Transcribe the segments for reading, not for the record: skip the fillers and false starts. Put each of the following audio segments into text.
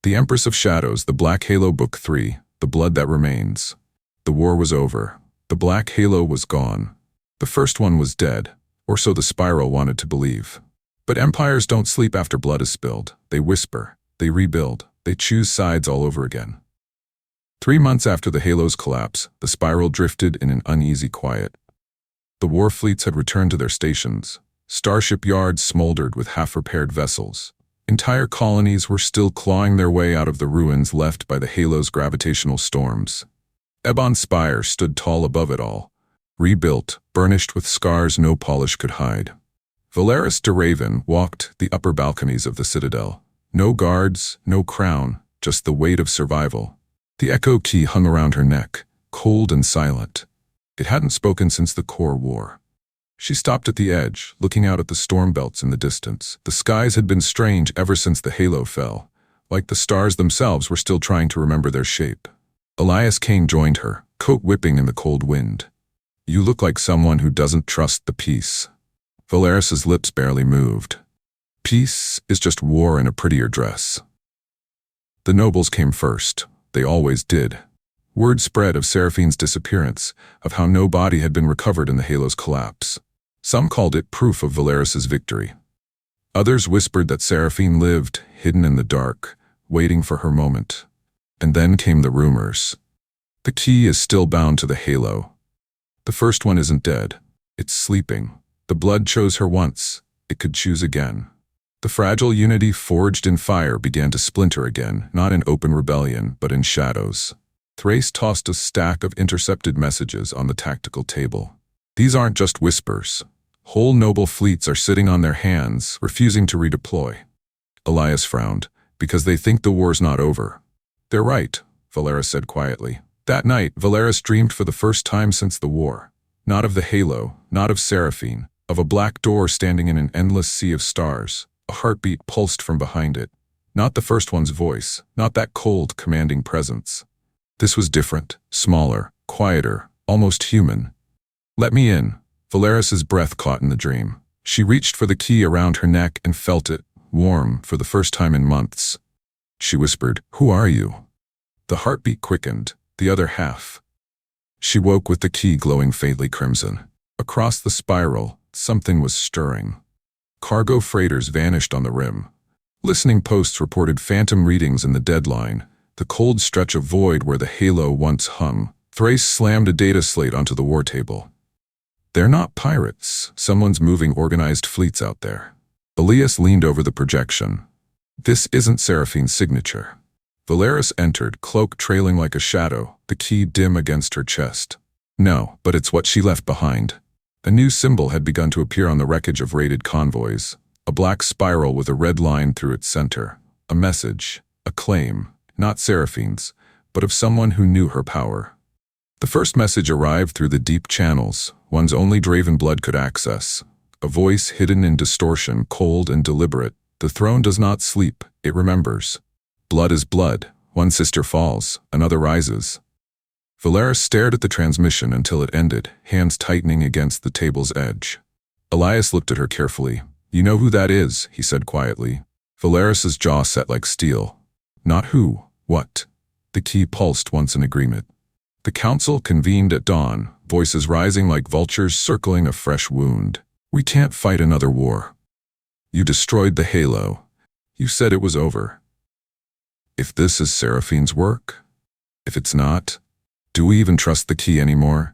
The Empress of Shadows, The Black Halo Book 3, The Blood That Remains. The war was over. The Black Halo was gone. The first one was dead, or so the Spiral wanted to believe. But empires don't sleep after blood is spilled. They whisper, they rebuild, they choose sides all over again. 3 months after the Halo's collapse, the Spiral drifted in an uneasy quiet. The war fleets had returned to their stations. Starship yards smoldered with half-repaired vessels. Entire colonies were still clawing their way out of the ruins left by the Halo's gravitational storms. Ebon Spire stood tall above it all, rebuilt, burnished with scars no polish could hide. Valeris D'Raven walked the upper balconies of the citadel. No guards, no crown, just the weight of survival. The echo key hung around her neck, cold and silent. It hadn't spoken since the Core War. She stopped at the edge, looking out at the storm belts in the distance. The skies had been strange ever since the Halo fell, like the stars themselves were still trying to remember their shape. Elias Kane joined her, coat whipping in the cold wind. "You look like someone who doesn't trust the peace." Valeris's lips barely moved. "Peace is just war in a prettier dress." The nobles came first. They always did. Word spread of Seraphine's disappearance, of how no body had been recovered in the Halo's collapse. Some called it proof of Valeris's victory. Others whispered that Seraphine lived, hidden in the dark, waiting for her moment. And then came the rumors. The key is still bound to the Halo. The first one isn't dead. It's sleeping. The blood chose her once. It could choose again. The fragile unity forged in fire began to splinter again, not in open rebellion, but in shadows. Thrace tossed a stack of intercepted messages on the tactical table. These aren't just whispers. Whole noble fleets are sitting on their hands, refusing to redeploy. Elias frowned, because they think the war's not over. "They're right," Valeris said quietly. That night, Valeris dreamed for the first time since the war. Not of the Halo, not of Seraphine, of a black door standing in an endless sea of stars. A heartbeat pulsed from behind it. Not the first one's voice, not that cold, commanding presence. This was different, smaller, quieter, almost human. "Let me in." Valeris's breath caught in the dream. She reached for the key around her neck and felt it, warm, for the first time in months. She whispered, "Who are you?" The heartbeat quickened, the other half. She woke with the key glowing faintly crimson. Across the Spiral, something was stirring. Cargo freighters vanished on the rim. Listening posts reported phantom readings in the deadline, the cold stretch of void where the Halo once hung. Thrace slammed a data slate onto the war table. "They're not pirates. Someone's moving organized fleets out there." Elias leaned over the projection. "This isn't Seraphine's signature." Valeris entered, cloak trailing like a shadow, the key dim against her chest. "No, but it's what she left behind." A new symbol had begun to appear on the wreckage of raided convoys, a black spiral with a red line through its center. A message, a claim, not Seraphine's, but of someone who knew her power. The first message arrived through the deep channels, ones only D'Raven blood could access. A voice hidden in distortion, cold and deliberate. "The throne does not sleep, it remembers. Blood is blood. One sister falls, another rises." Valeris stared at the transmission until it ended, hands tightening against the table's edge. Elias looked at her carefully. "You know who that is," he said quietly. Valeris's jaw set like steel. "Not who, what?" The key pulsed once in agreement. The council convened at dawn, voices rising like vultures circling a fresh wound. "We can't fight another war. You destroyed the Halo. You said it was over. If this is Seraphine's work? If it's not? Do we even trust the key anymore?"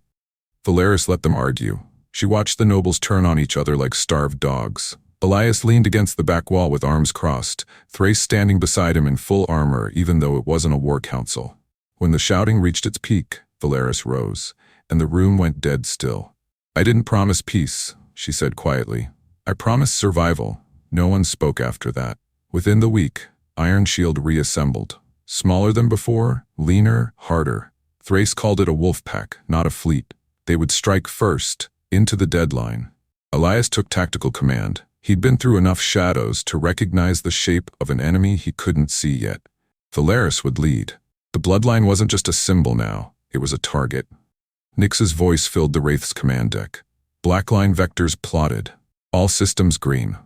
Valeris let them argue. She watched the nobles turn on each other like starved dogs. Elias leaned against the back wall with arms crossed, Thrace standing beside him in full armor even though it wasn't a war council. When the shouting reached its peak, Valeris rose, and the room went dead still. "I didn't promise peace," she said quietly. "I promised survival." No one spoke after that. Within the week, Iron Shield reassembled. Smaller than before, leaner, harder. Thrace called it a wolf pack, not a fleet. They would strike first, into the deadline. Elias took tactical command. He'd been through enough shadows to recognize the shape of an enemy he couldn't see yet. Valeris would lead. The bloodline wasn't just a symbol now, it was a target. Nyx's voice filled the Wraith's command deck. Blackline vectors plotted. All systems green.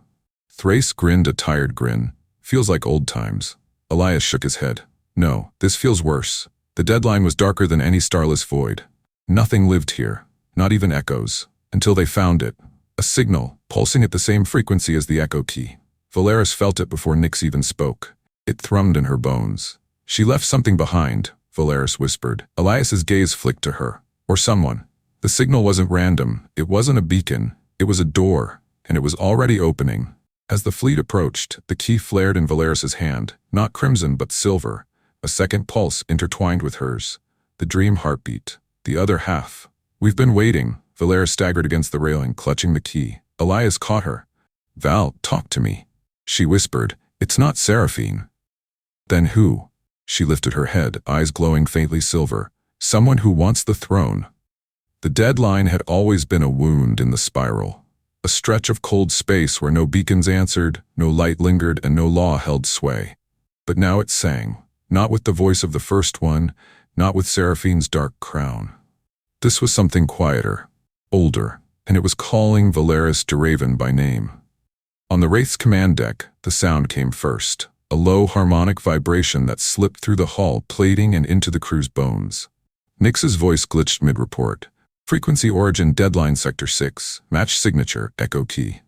Thrace grinned a tired grin. "Feels like old times." Elias shook his head. No, this feels worse. The deadline was darker than any starless void. Nothing lived here, not even echoes, until they found it. A signal, pulsing at the same frequency as the echo key. Valeris felt it before Nyx even spoke. It thrummed in her bones. She left something behind, Valeris whispered. Elias's gaze flicked to her. Or someone. The signal wasn't random. It wasn't a beacon. It was a door, and it was already opening. As the fleet approached, the key flared in Valeris's hand, not crimson but silver. A second pulse intertwined with hers. The dream heartbeat. The other half. We've been waiting. Valeris staggered against the railing, clutching the key. Elias caught her. Val, talk to me. She whispered. It's not Seraphine. Then who? She lifted her head, eyes glowing faintly silver. Someone who wants the throne. The deadline had always been a wound in the spiral. A stretch of cold space where no beacons answered, no light lingered, and no law held sway. But now it sang, not with the voice of the first one, not with Seraphine's dark crown. This was something quieter, older, and it was calling Valeris D'Raven by name. On the Wraith's command deck, the sound came first, a low harmonic vibration that slipped through the hull, plating and into the crew's bones. Nyx's voice glitched mid-report. Frequency origin deadline sector 6, match signature, echo key.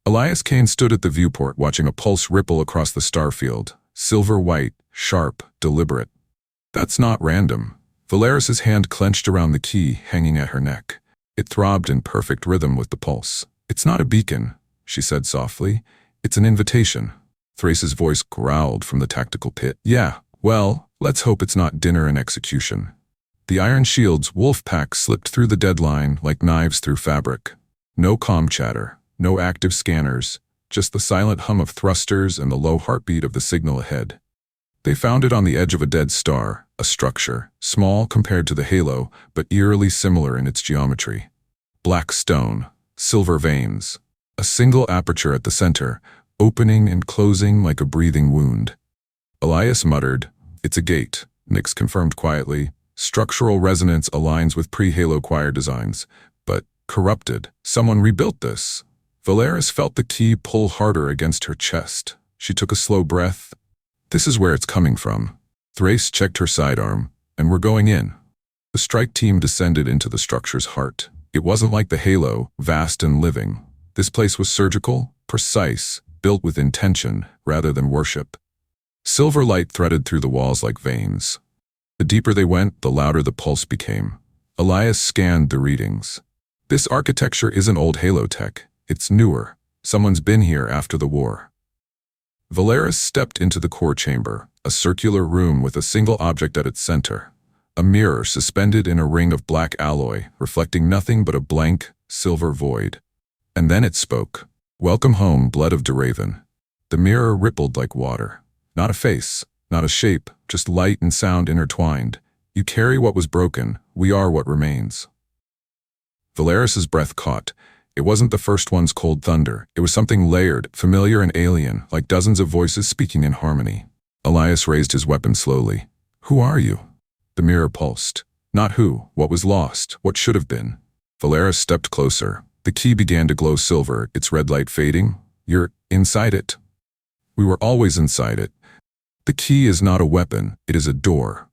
Elias Kane stood at the viewport watching a pulse ripple across the starfield, silver-white, sharp, deliberate. That's not random. Valeris's hand clenched around the key, hanging at her neck. It throbbed in perfect rhythm with the pulse. It's not a beacon, she said softly. It's an invitation. Thrace's voice growled from the tactical pit. Yeah, well, let's hope it's not dinner and execution. The Iron Shield's wolf pack slipped through the deadline like knives through fabric. No comm chatter, no active scanners, just the silent hum of thrusters and the low heartbeat of the signal ahead. They found it on the edge of a dead star, a structure, small compared to the halo, but eerily similar in its geometry. Black stone, silver veins, a single aperture at the center, opening and closing like a breathing wound. Elias muttered, "It's a gate," Nyx confirmed quietly. Structural resonance aligns with pre-halo choir designs, but corrupted. Someone rebuilt this. Valeris felt the key pull harder against her chest. She took a slow breath. This is where it's coming from. Thrace checked her sidearm, and we're going in. The strike team descended into the structure's heart. It wasn't like the halo, vast and living. This place was surgical, precise, built with intention rather than worship. Silver light threaded through the walls like veins. The deeper they went, the louder the pulse became. Elias scanned the readings. This architecture isn't old Halo tech. It's newer. Someone's been here after the war. Valeris stepped into the core chamber, a circular room with a single object at its center. A mirror suspended in a ring of black alloy, reflecting nothing but a blank, silver void. And then it spoke. Welcome home, blood of D'Raven. The mirror rippled like water. Not a face. Not a shape, just light and sound intertwined. You carry what was broken, we are what remains. Valeris's breath caught. It wasn't the first one's cold thunder. It was something layered, familiar and alien, like dozens of voices speaking in harmony. Elias raised his weapon slowly. Who are you? The mirror pulsed. Not who, what was lost, what should have been. Valeris stepped closer. The key began to glow silver, its red light fading. You're inside it. We were always inside it. The key is not a weapon, it is a door.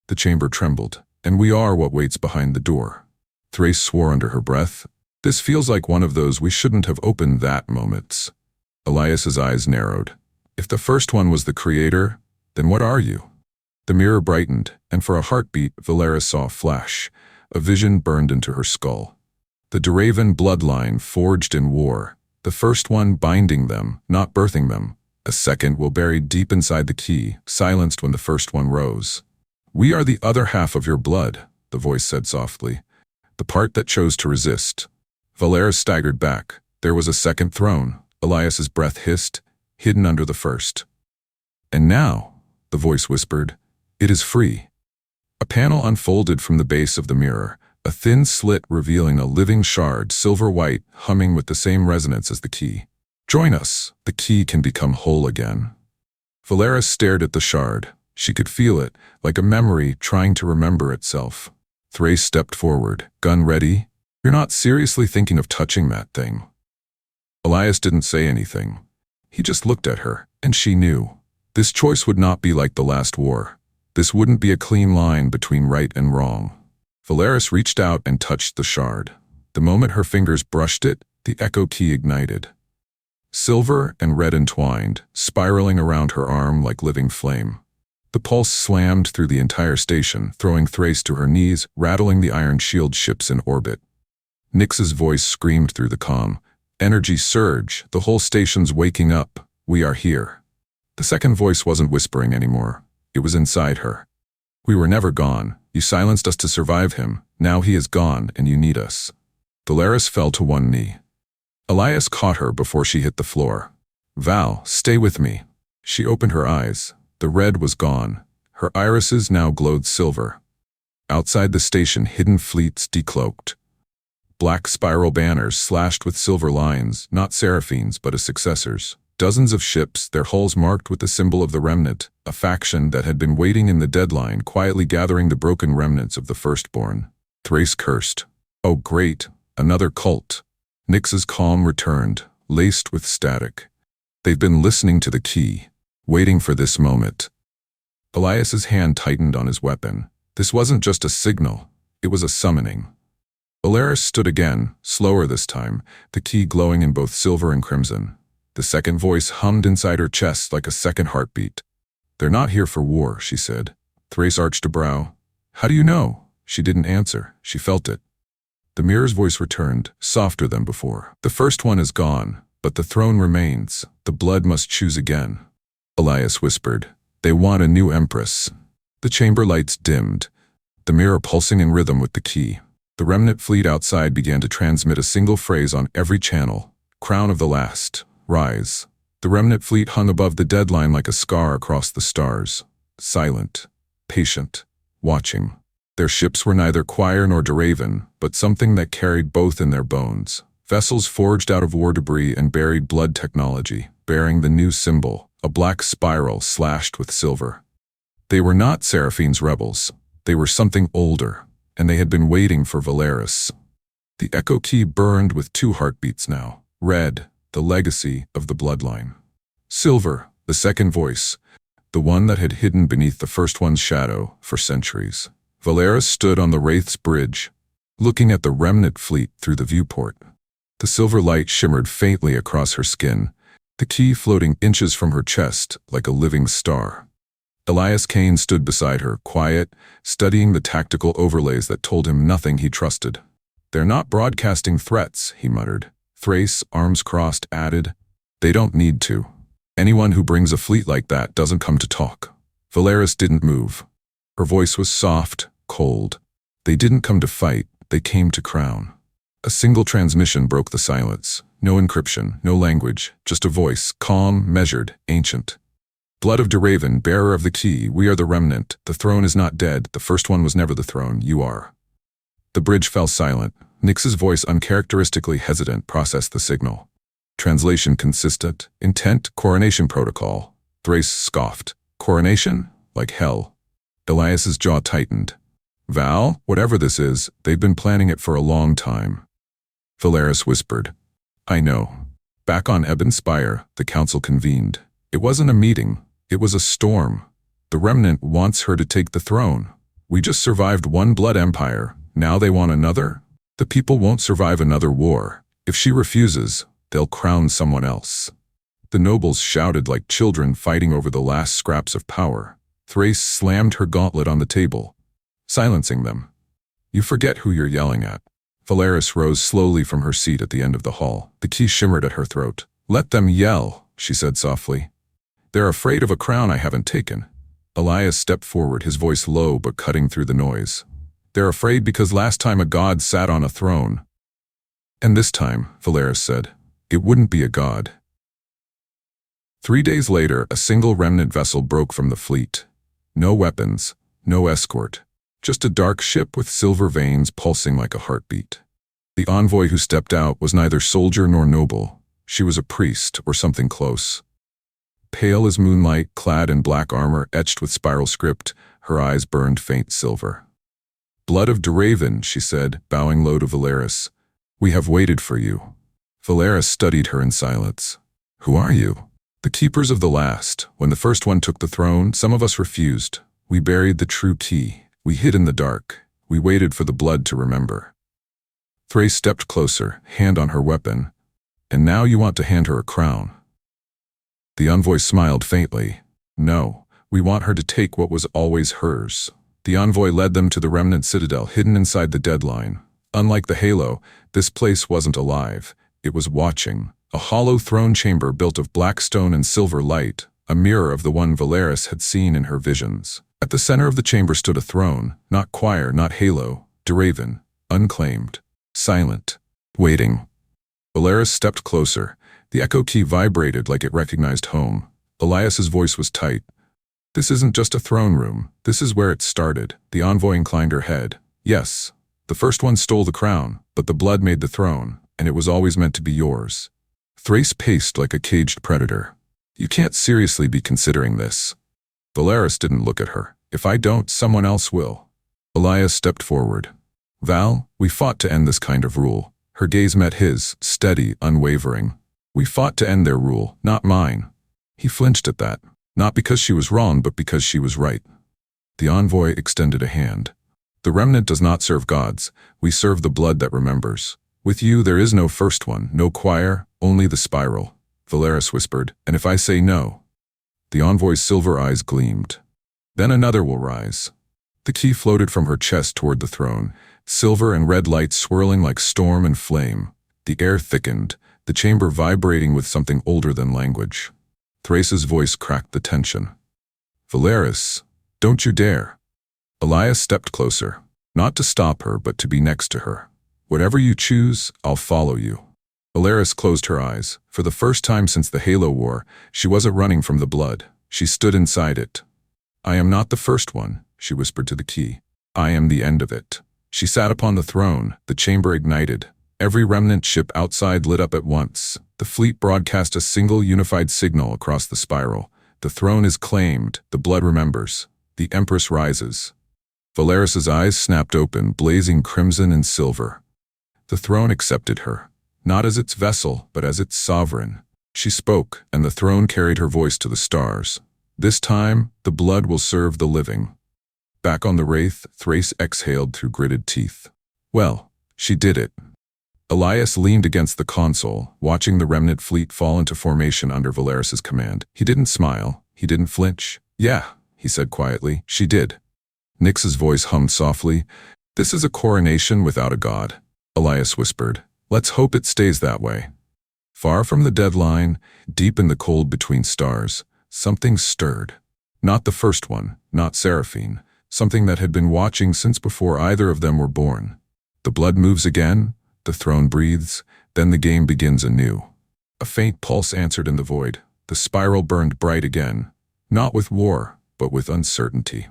The chamber trembled, and we are what waits behind the door. Thrace swore under her breath. This feels like one of those we shouldn't have opened that moments. Elias's eyes narrowed. If the first one was the creator, then what are you? The mirror brightened, and for a heartbeat, Valeris saw a flash. A vision burned into her skull. The D'Raven bloodline forged in war. The first one binding them, not birthing them. A second will bury deep inside the key, silenced when the first one rose. We are the other half of your blood, the voice said softly. The part that chose to resist. Valeris staggered back. There was a second throne. Elias's breath hissed, hidden under the first. And now, the voice whispered, it is free. A panel unfolded from the base of the mirror, a thin slit revealing a living shard, silver-white, humming with the same resonance as the key. Join us. The key can become whole again. Valeris stared at the shard. She could feel it, like a memory trying to remember itself. Thrace stepped forward, gun ready. You're not seriously thinking of touching that thing. Elias didn't say anything. He just looked at her, and she knew. This choice would not be like the last war. This wouldn't be a clean line between right and wrong. Valeris reached out and touched the shard. The moment her fingers brushed it, the echo key ignited. Silver and red entwined, spiraling around her arm like living flame. The pulse slammed through the entire station, throwing Thrace to her knees, rattling the iron shield ships in orbit. Nyx's voice screamed through the comm. Energy surge, the whole station's waking up. We are here. The second voice wasn't whispering anymore. It was inside her. We were never gone. You silenced us to survive him. Now he is gone, and you need us. Valeris fell to one knee. Elias caught her before she hit the floor. Val, stay with me. She opened her eyes. The red was gone. Her irises now glowed silver. Outside the station, hidden fleets decloaked. Black spiral banners slashed with silver lines, not Seraphines but as successors. Dozens of ships, their hulls marked with the symbol of the Remnant, a faction that had been waiting in the deadline, quietly gathering the broken remnants of the firstborn. Thrace cursed. Oh great, another cult. Nyx's calm returned, laced with static. They've been listening to the key, waiting for this moment. Elias's hand tightened on his weapon. This wasn't just a signal, it was a summoning. Valeris stood again, slower this time, the key glowing in both silver and crimson. The second voice hummed inside her chest like a second heartbeat. They're not here for war, she said. Thrace arched a brow. How do you know? She didn't answer. She felt it. The mirror's voice returned, softer than before. The first one is gone, but the throne remains. The blood must choose again. Elias whispered. They want a new empress. The chamber lights dimmed, the mirror pulsing in rhythm with the key. The remnant fleet outside began to transmit a single phrase on every channel. Crown of the last. Rise. The remnant fleet hung above the deadline like a scar across the stars. Silent. Patient. Watching. Their ships were neither Choir nor D'Raven, but something that carried both in their bones. Vessels forged out of war debris and buried blood technology, bearing the new symbol, a black spiral slashed with silver. They were not Seraphine's rebels. They were something older, and they had been waiting for Valeris. The echo key burned with two heartbeats now. Red, the legacy of the bloodline. Silver, the second voice, the one that had hidden beneath the first one's shadow for centuries. Valeris stood on the Wraith's bridge, looking at the remnant fleet through the viewport. The silver light shimmered faintly across her skin, the key floating inches from her chest like a living star. Elias Kane stood beside her, quiet, studying the tactical overlays that told him nothing he trusted. They're not broadcasting threats, he muttered. Thrace, arms crossed, added, they don't need to. Anyone who brings a fleet like that doesn't come to talk. Valeris didn't move. Her voice was soft, cold. They didn't come to fight, they came to crown. A single transmission broke the silence. No encryption, no language, just a voice, calm, measured, ancient. Blood of D'Raven, bearer of the key, we are the remnant. The throne is not dead. The first one was never the throne, you are. The bridge fell silent. Nyx's voice, uncharacteristically hesitant, processed the signal. Translation consistent. Intent, coronation protocol. Thrace scoffed. Coronation? Like hell. Elias's jaw tightened. Val, whatever this is, they've been planning it for a long time. Valeris whispered. I know. Back on Ebon Spire, the council convened. It wasn't a meeting. It was a storm. The remnant wants her to take the throne. We just survived one blood empire. Now they want another? The people won't survive another war. If she refuses, they'll crown someone else. The nobles shouted like children fighting over the last scraps of power. Thrace slammed her gauntlet on the table, silencing them. You forget who you're yelling at. Valeris rose slowly from her seat at the end of the hall. The key shimmered at her throat. Let them yell, she said softly. They're afraid of a crown I haven't taken. Elias stepped forward, his voice low but cutting through the noise. They're afraid because last time a god sat on a throne. And this time, Valeris said, it wouldn't be a god. 3 days later, a single remnant vessel broke from the fleet. No weapons, no escort. Just a dark ship with silver veins pulsing like a heartbeat. The envoy who stepped out was neither soldier nor noble. She was a priest or something close. Pale as moonlight, clad in black armor etched with spiral script, her eyes burned faint silver. Blood of D'Raven, she said, bowing low to Valeris. We have waited for you. Valeris studied her in silence. Who are you? The keepers of the last. When the first one took the throne, some of us refused. We buried the true key. We hid in the dark. We waited for the blood to remember. Thrace stepped closer, hand on her weapon. And now you want to hand her a crown. The envoy smiled faintly. No, we want her to take what was always hers. The envoy led them to the remnant citadel hidden inside the deadline. Unlike the Halo, this place wasn't alive. It was watching. A hollow throne chamber built of black stone and silver light, a mirror of the one Valeris had seen in her visions. At the center of the chamber stood a throne, not choir, not Halo, D'Raven, unclaimed, silent, waiting. Valeris stepped closer. The echo key vibrated like it recognized home. Elias's voice was tight. This isn't just a throne room. This is where it started. The envoy inclined her head. Yes, the first one stole the crown, but the blood made the throne, and it was always meant to be yours. Thrace paced like a caged predator. You can't seriously be considering this. Valeris didn't look at her. If I don't, someone else will. Elias stepped forward. Val, we fought to end this kind of rule. Her gaze met his, steady, unwavering. We fought to end their rule, not mine. He flinched at that. Not because she was wrong, but because she was right. The envoy extended a hand. The remnant does not serve gods. We serve the blood that remembers. With you, there is no first one, no choir, only the spiral. Valeris whispered, and if I say no? The envoy's silver eyes gleamed. Then another will rise. The key floated from her chest toward the throne, silver and red light swirling like storm and flame. The air thickened, the chamber vibrating with something older than language. Thrace's voice cracked the tension. Valeris, don't you dare. Elias stepped closer, not to stop her, but to be next to her. Whatever you choose, I'll follow you. Valeris closed her eyes. For the first time since the Halo War, she wasn't running from the blood. She stood inside it. I am not the first one, she whispered to the key. I am the end of it. She sat upon the throne, the chamber ignited. Every remnant ship outside lit up at once. The fleet broadcast a single unified signal across the spiral. The throne is claimed, the blood remembers. The Empress rises. Valeris's eyes snapped open, blazing crimson and silver. The throne accepted her, not as its vessel, but as its sovereign. She spoke, and the throne carried her voice to the stars. This time, the blood will serve the living. Back on the Wraith, Thrace exhaled through gritted teeth. Well, she did it. Elias leaned against the console, watching the remnant fleet fall into formation under Valeris's command. He didn't smile. He didn't flinch. Yeah, he said quietly, she did. Nyx's voice hummed softly. This is a coronation without a god. Elias whispered. Let's hope it stays that way. Far from the deadline, deep in the cold between stars, something stirred. Not the first one, not Seraphine. Something that had been watching since before either of them were born. The blood moves again, the throne breathes, then the game begins anew. A faint pulse answered in the void. The spiral burned bright again, not with war, but with uncertainty.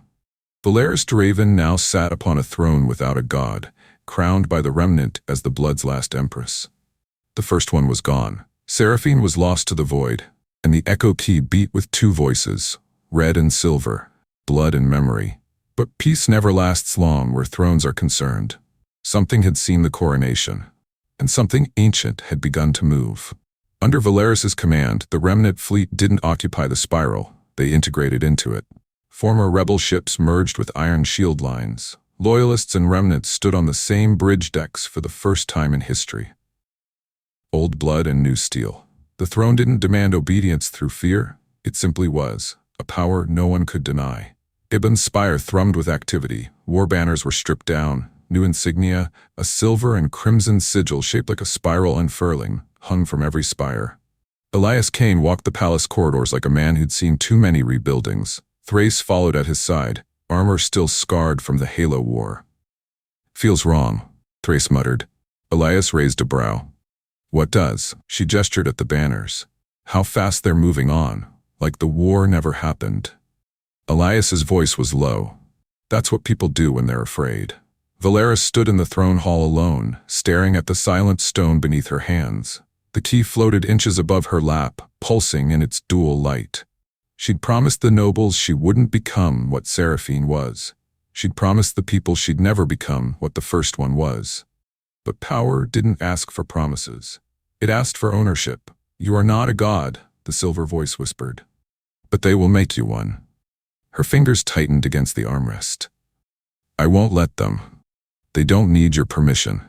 Valeris D'Raven now sat upon a throne without a god, crowned by the remnant as the blood's last empress. The first one was gone. Seraphine was lost to the void, and the echo key beat with two voices, red and silver, blood and memory. But peace never lasts long where thrones are concerned. Something had seen the coronation, and something ancient had begun to move. Under Valeris's command, the remnant fleet didn't occupy the spiral, they integrated into it. Former rebel ships merged with iron shield lines. Loyalists and remnants stood on the same bridge decks for the first time in history. Old blood and new steel. The throne didn't demand obedience through fear, it simply was, a power no one could deny. Ebon Spire thrummed with activity. War banners were stripped down. New insignia, a silver and crimson sigil shaped like a spiral unfurling, hung from every spire. Elias Kane walked the palace corridors like a man who'd seen too many rebuildings. Thrace followed at his side, armor still scarred from the Halo War. Feels wrong, Thrace muttered. Elias raised a brow. What does? She gestured at the banners. How fast they're moving on, like the war never happened. Elias's voice was low. That's what people do when they're afraid. Valeris stood in the throne hall alone, staring at the silent stone beneath her hands. The key floated inches above her lap, pulsing in its dual light. She'd promised the nobles she wouldn't become what Seraphine was. She'd promised the people she'd never become what the first one was. But power didn't ask for promises. It asked for ownership. You are not a god, the silver voice whispered. But they will make you one. Her fingers tightened against the armrest. I won't let them. They don't need your permission.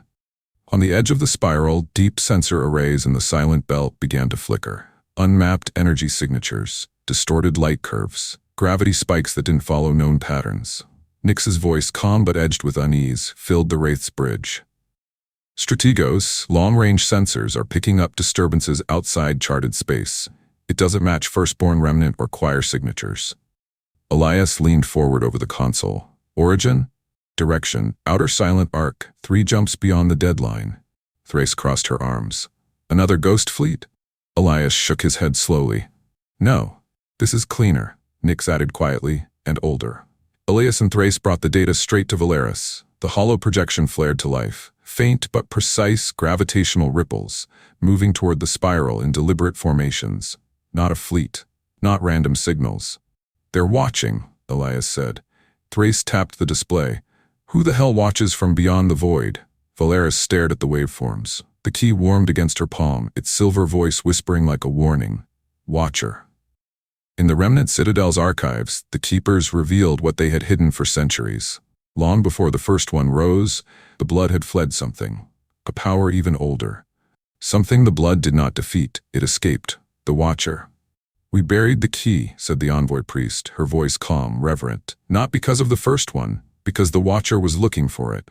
On the edge of the spiral, deep sensor arrays in the silent belt began to flicker. Unmapped energy signatures, distorted light curves, gravity spikes that didn't follow known patterns. Nyx's voice, calm but edged with unease, filled the Wraith's bridge. Strategos, long-range sensors, are picking up disturbances outside charted space. It doesn't match firstborn remnant or choir signatures. Elias leaned forward over the console. Origin? Direction, outer silent arc, 3 jumps beyond the deadline. Thrace crossed her arms. Another ghost fleet? Elias shook his head slowly. No, this is cleaner, Nyx added quietly, and older. Elias and Thrace brought the data straight to Valeris. The hollow projection flared to life. Faint but precise gravitational ripples, moving toward the spiral in deliberate formations. Not a fleet, not random signals. They're watching, Elias said. Thrace tapped the display. Who the hell watches from beyond the void? Valeris stared at the waveforms. The key warmed against her palm, its silver voice whispering like a warning. Watcher. In the Remnant Citadel's archives, the Keepers revealed what they had hidden for centuries. Long before the first one rose, the blood had fled something. A power even older. Something the blood did not defeat, it escaped. The Watcher. We buried the key, said the envoy priest, her voice calm, reverent. Not because of the first one, because the Watcher was looking for it.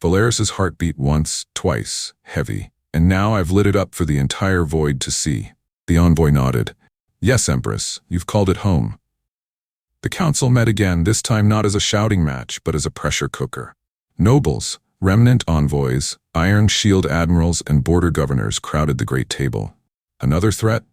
Valeris's heart beat once, twice, heavy. And now I've lit it up for the entire void to see. The envoy nodded. Yes, Empress, you've called it home. The council met again, this time not as a shouting match, but as a pressure cooker. Nobles, remnant envoys, Iron Shield admirals, and border governors crowded the great table. Another threat?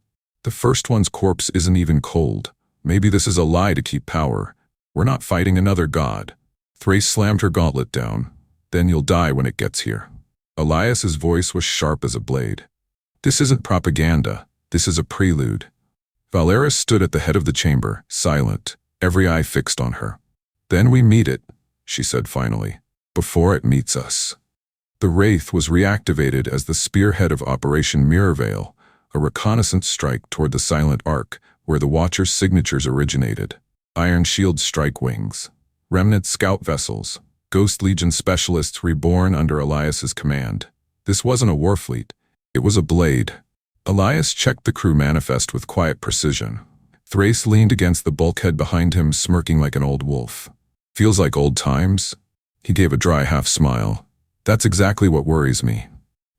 The first one's corpse isn't even cold. Maybe this is a lie to keep power. We're not fighting another god. Thrace slammed her gauntlet down. Then you'll die when it gets here. Elias's voice was sharp as a blade. This isn't propaganda. This is a prelude. Valeris stood at the head of the chamber, silent, every eye fixed on her. Then we meet it, she said finally, before it meets us. The Wraith was reactivated as the spearhead of Operation Mirrorveil, a reconnaissance strike toward the silent arc where the Watcher's signatures originated. Iron Shield strike wings, remnant scout vessels, Ghost Legion specialists reborn under Elias's command. This wasn't a warfleet, it was a blade. Elias checked the crew manifest with quiet precision. Thrace leaned against the bulkhead behind him, smirking like an old wolf. Feels like old times? He gave a dry half-smile. That's exactly what worries me.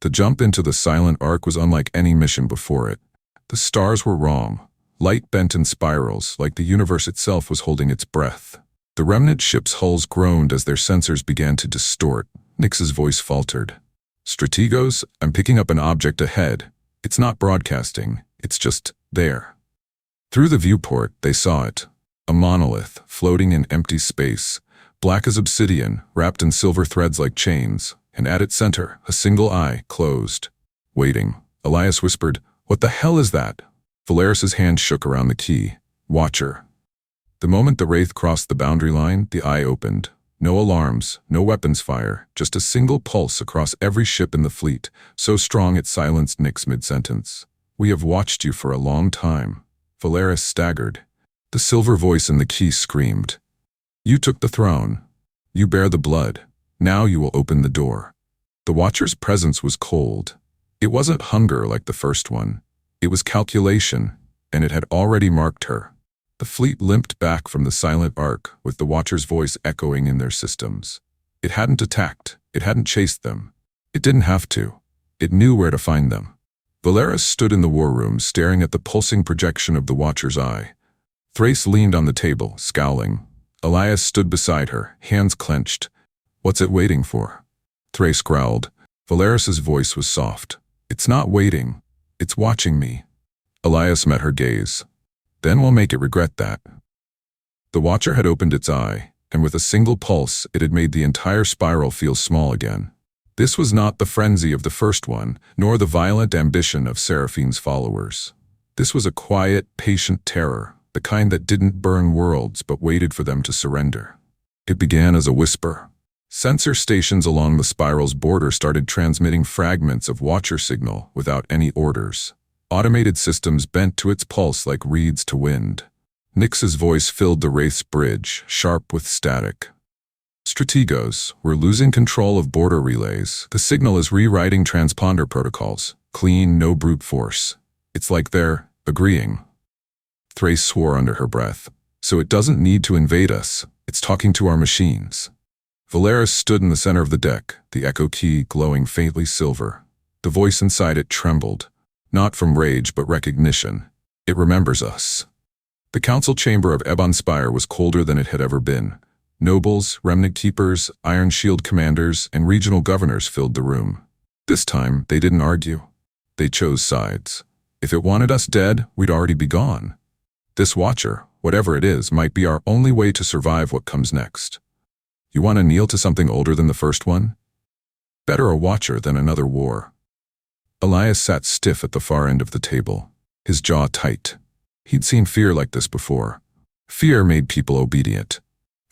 The jump into the silent arc was unlike any mission before it. The stars were wrong. Light bent in spirals, like the universe itself was holding its breath. The remnant ships' hulls groaned as their sensors began to distort. Nyx's voice faltered. Strategos, I'm picking up an object ahead. It's not broadcasting, it's just there. Through the viewport, they saw it. A monolith, floating in empty space, black as obsidian, wrapped in silver threads like chains, and at its center, a single eye, closed. Waiting. Elias whispered, What the hell is that? Valeris's hand shook around the key. Watcher. The moment the Wraith crossed the boundary line, the eye opened. No alarms, no weapons fire, just a single pulse across every ship in the fleet, so strong it silenced Nyx mid-sentence. We have watched you for a long time. Valeris staggered. The silver voice in the key screamed. You took the throne. You bear the blood. Now you will open the door. The Watcher's presence was cold. It wasn't hunger like the first one. It was calculation, and it had already marked her. The fleet limped back from the silent arc, with the Watcher's voice echoing in their systems. It hadn't attacked. It hadn't chased them. It didn't have to. It knew where to find them. Valeris stood in the war room, staring at the pulsing projection of the Watcher's eye. Thrace leaned on the table, scowling. Elias stood beside her, hands clenched. What's it waiting for? Thrace growled. Valeris's voice was soft. It's not waiting. It's watching me. Elias met her gaze. Then we'll make it regret that. The Watcher had opened its eye, and with a single pulse, it had made the entire spiral feel small again. This was not the frenzy of the first one, nor the violent ambition of Seraphine's followers. This was a quiet, patient terror, the kind that didn't burn worlds but waited for them to surrender. It began as a whisper. Sensor stations along the spiral's border started transmitting fragments of Watcher signal without any orders. Automated systems bent to its pulse like reeds to wind. Nyx's voice filled the Wraith's bridge, sharp with static. Strategos, we're losing control of border relays. The signal is rewriting transponder protocols. Clean, no brute force. It's like they're agreeing. Thrace swore under her breath. So it doesn't need to invade us. It's talking to our machines. Valeris stood in the center of the deck, the echo key glowing faintly silver. The voice inside it trembled. Not from rage, but recognition. It remembers us. The council chamber of Ebon Spire was colder than it had ever been. Nobles, remnant keepers, Iron Shield commanders, and regional governors filled the room. This time, they didn't argue. They chose sides. If it wanted us dead, we'd already be gone. This Watcher, whatever it is, might be our only way to survive what comes next. You want to kneel to something older than the first one? Better a Watcher than another war. Elias sat stiff at the far end of the table, his jaw tight. He'd seen fear like this before. Fear made people obedient.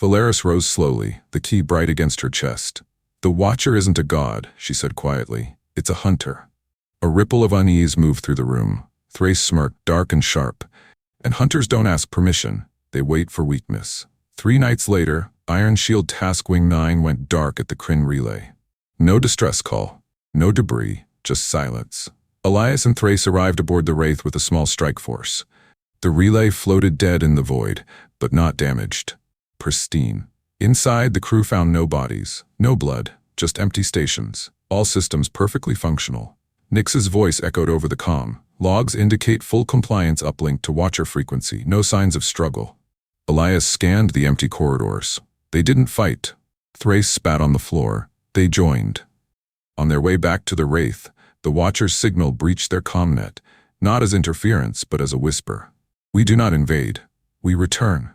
Valeris rose slowly, the key bright against her chest. The Watcher isn't a god, she said quietly. It's a hunter. A ripple of unease moved through the room. Thrace smirked, dark and sharp. And hunters don't ask permission. They wait for weakness. 3 nights later, Iron Shield Task Wing 9 went dark at the Kryn relay. No distress call. No debris. Just silence. Elias and Thrace arrived aboard the Wraith with a small strike force. The relay floated dead in the void, but not damaged. Pristine. Inside, the crew found no bodies, no blood, just empty stations. All systems perfectly functional. Nyx's voice echoed over the comm. Logs indicate full compliance uplinked to Watcher frequency, no signs of struggle. Elias scanned the empty corridors. They didn't fight. Thrace spat on the floor. They joined. On their way back to the Wraith, the Watcher's signal breached their commnet, not as interference, but as a whisper. We do not invade. We return.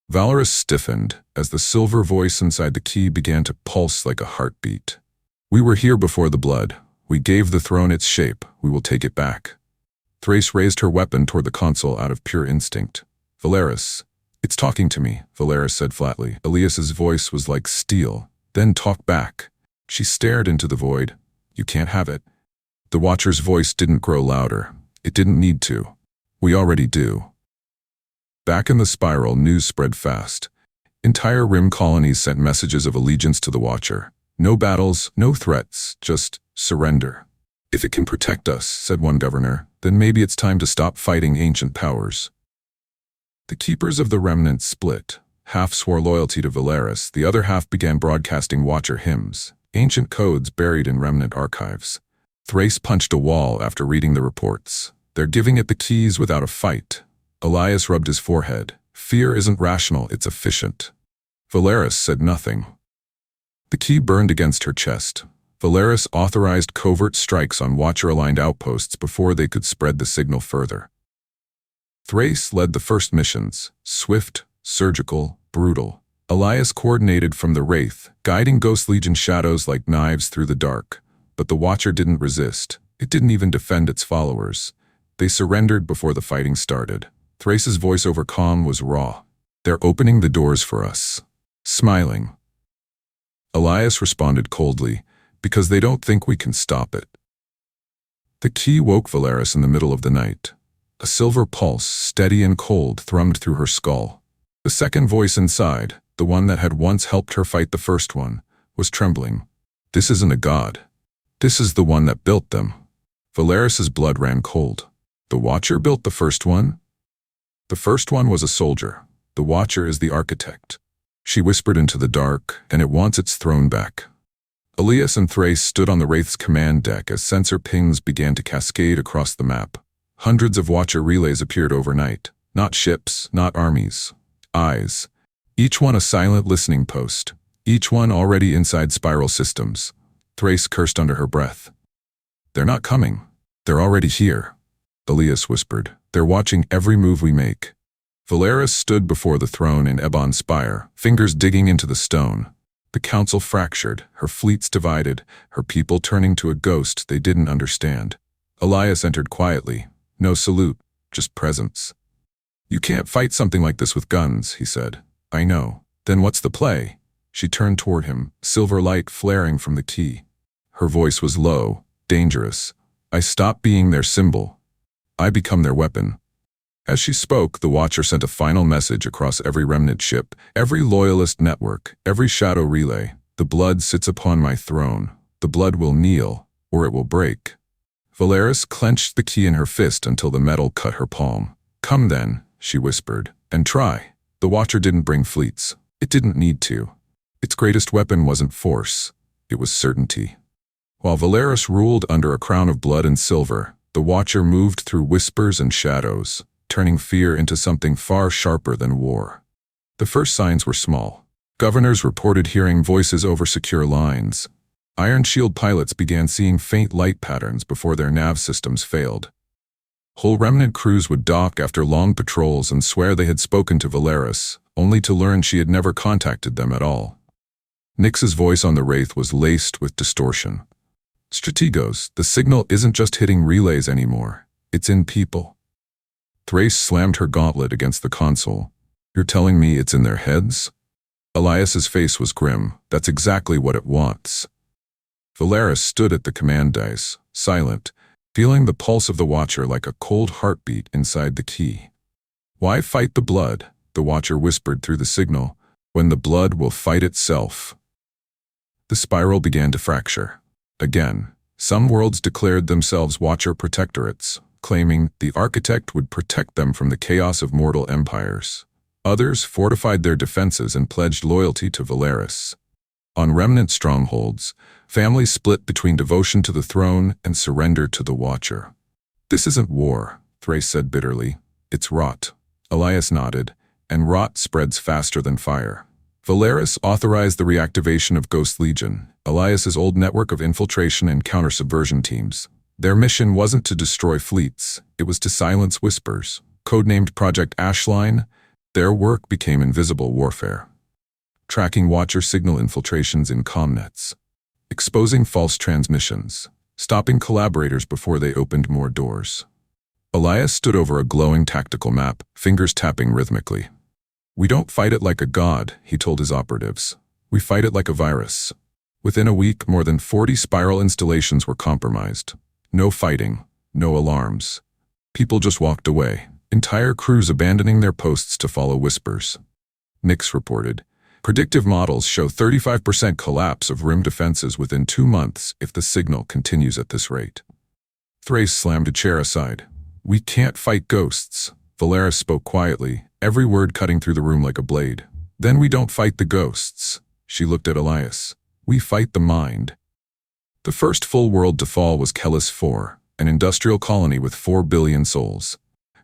Valeris stiffened as the silver voice inside the key began to pulse like a heartbeat. We were here before the blood. We gave the throne its shape. We will take it back. Thrace raised her weapon toward the console out of pure instinct. Valeris. It's talking to me, Valeris said flatly. Elias's voice was like steel. Then talk back. She stared into the void. You can't have it. The Watcher's voice didn't grow louder. It didn't need to. We already do. Back in the spiral, news spread fast. Entire Rim colonies sent messages of allegiance to the Watcher. No battles, no threats, just surrender. If it can protect us, said one governor, then maybe it's time to stop fighting ancient powers. The keepers of the remnant split. Half swore loyalty to Valeris, the other half began broadcasting Watcher hymns, ancient codes buried in remnant archives. Thrace punched a wall after reading the reports. They're giving it the keys without a fight. Elias rubbed his forehead. Fear isn't rational, it's efficient. Valeris said nothing. The key burned against her chest. Valeris authorized covert strikes on Watcher-aligned outposts before they could spread the signal further. Thrace led the first missions, swift, surgical, brutal. Elias coordinated from the Wraith, guiding Ghost Legion shadows like knives through the dark. But the Watcher didn't resist. It didn't even defend its followers. They surrendered before the fighting started. Thrace's voice over comm was raw. They're opening the doors for us. Smiling. Elias responded coldly, because they don't think we can stop it. The key woke Valeris in the middle of the night. A silver pulse, steady and cold, thrummed through her skull. The second voice inside, the one that had once helped her fight the first one, was trembling. This isn't a god. This is the one that built them. Valeris's blood ran cold. The Watcher built the first one? The first one was a soldier. The Watcher is the architect. She whispered into the dark, and it wants its throne back. Elias and Thrace stood on the Wraith's command deck as sensor pings began to cascade across the map. Hundreds of Watcher relays appeared overnight. Not ships, not armies. Eyes. Each one a silent listening post. Each one already inside spiral systems. Thrace cursed under her breath. They're not coming. They're already here. Elias whispered. They're watching every move we make. Valeris stood before the throne in Ebon Spire, fingers digging into the stone. The council fractured, her fleets divided, her people turning to a ghost they didn't understand. Elias entered quietly. No salute, just presence. You can't fight something like this with guns, he said. I know. Then what's the play? She turned toward him, silver light flaring from the key. Her voice was low, dangerous. I stopped being their symbol. I become their weapon. As she spoke, the Watcher sent a final message across every remnant ship, every loyalist network, every shadow relay. The blood sits upon my throne. The blood will kneel, or it will break. Valeris clenched the key in her fist until the metal cut her palm. Come then, she whispered, and try. The Watcher didn't bring fleets. It didn't need to. Its greatest weapon wasn't force. It was certainty. While Valeris ruled under a crown of blood and silver, the Watcher moved through whispers and shadows, turning fear into something far sharper than war. The first signs were small. Governors reported hearing voices over secure lines. Iron Shield pilots began seeing faint light patterns before their nav systems failed. Whole remnant crews would dock after long patrols and swear they had spoken to Valeris, only to learn she had never contacted them at all. Nyx's voice on the Wraith was laced with distortion. Strategos, the signal isn't just hitting relays anymore. It's in people. Thrace slammed her gauntlet against the console. You're telling me it's in their heads? Elias's face was grim. That's exactly what it wants. Valeris stood at the command dice, silent, feeling the pulse of the Watcher like a cold heartbeat inside the key. Why fight the blood? The Watcher whispered through the signal, when the blood will fight itself. The spiral began to fracture. Again, some worlds declared themselves Watcher protectorates, claiming the Architect would protect them from the chaos of mortal empires. Others fortified their defenses and pledged loyalty to Valeris. On remnant strongholds, families split between devotion to the throne and surrender to the Watcher. This isn't war, Thrace said bitterly. It's rot. Elias nodded, and rot spreads faster than fire. Valeris authorized the reactivation of Ghost Legion, Elias's old network of infiltration and counter-subversion teams. Their mission wasn't to destroy fleets, it was to silence whispers. Codenamed Project Ashline, their work became invisible warfare. Tracking Watcher signal infiltrations in comnets. Exposing false transmissions. Stopping collaborators before they opened more doors. Elias stood over a glowing tactical map, fingers tapping rhythmically. We don't fight it like a god, he told his operatives. We fight it like a virus. Within a week, more than 40 spiral installations were compromised. No fighting, no alarms. People just walked away, entire crews abandoning their posts to follow whispers. Nyx reported, predictive models show 35% collapse of rim defenses within 2 months if the signal continues at this rate. Thrace slammed a chair aside. We can't fight ghosts. Valeris spoke quietly, every word cutting through the room like a blade. Then we don't fight the ghosts. She looked at Elias. We fight the mind. The first full world to fall was Kellis 4, an industrial colony with 4 billion souls.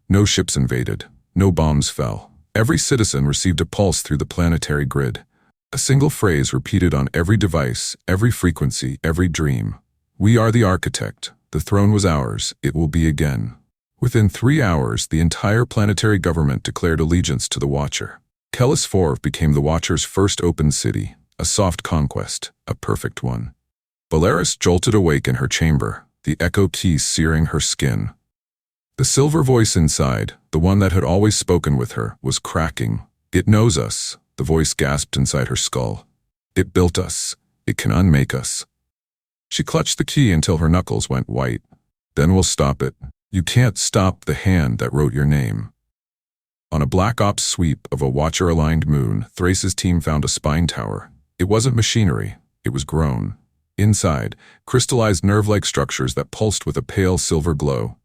No ships invaded, no bombs fell. Every citizen received a pulse through the planetary grid. A single phrase repeated on every device, every frequency, every dream. We are the Architect. The throne was ours. It will be again. Within 3 hours, the entire planetary government declared allegiance to the Watcher. Kellis 4 became the Watcher's first open city, a soft conquest, a perfect one. Valeris jolted awake in her chamber, the echo key searing her skin. The silver voice inside, the one that had always spoken with her, was cracking. It knows us, the voice gasped inside her skull. It built us. It can unmake us. She clutched the key until her knuckles went white. Then we'll stop it. You can't stop the hand that wrote your name. On a Black Ops sweep of a Watcher-aligned moon, Thrace's team found a spine tower. It wasn't machinery. It was grown. Inside, crystallized nerve-like structures that pulsed with a pale silver glow.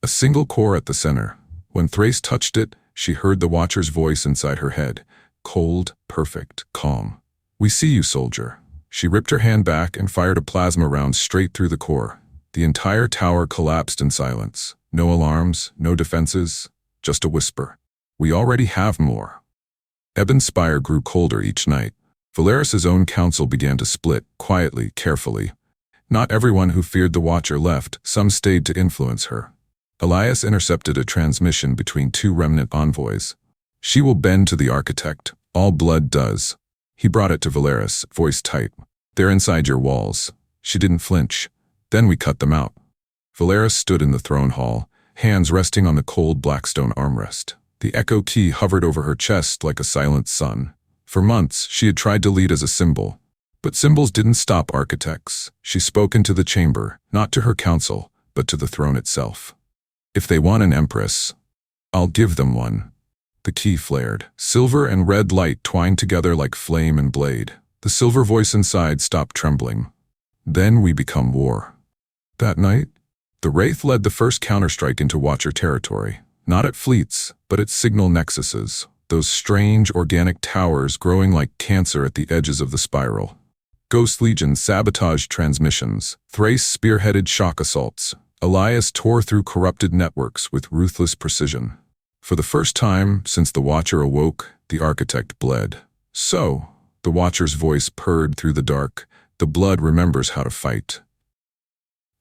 A single core at the center. When Thrace touched it, she heard the Watcher's voice inside her head. Cold, perfect, calm. We see you, soldier. She ripped her hand back and fired a plasma round straight through the core. The entire tower collapsed in silence. No alarms, no defenses, just a whisper. We already have more. Ebon Spire grew colder each night. Valeris's own council began to split, quietly, carefully. Not everyone who feared the Watcher left, some stayed to influence her. Elias intercepted a transmission between 2 remnant envoys. She will bend to the Architect. All blood does. He brought it to Valeris, voice tight. They're inside your walls. She didn't flinch. Then we cut them out. Valeris stood in the throne hall, hands resting on the cold blackstone armrest. The echo key hovered over her chest like a silent sun. For months, she had tried to lead as a symbol. But symbols didn't stop architects. She spoke into the chamber, not to her council, but to the throne itself. If they want an empress, I'll give them one. The key flared. Silver and red light twined together like flame and blade. The silver voice inside stopped trembling. Then we become war. That night, the Wraith led the first counterstrike into Watcher territory. Not at fleets, but at signal nexuses. Those strange organic towers growing like cancer at the edges of the spiral. Ghost Legion sabotaged transmissions. Thrace spearheaded shock assaults. Elias tore through corrupted networks with ruthless precision. For the first time since the Watcher awoke, the Architect bled. So, the Watcher's voice purred through the dark. The blood remembers how to fight.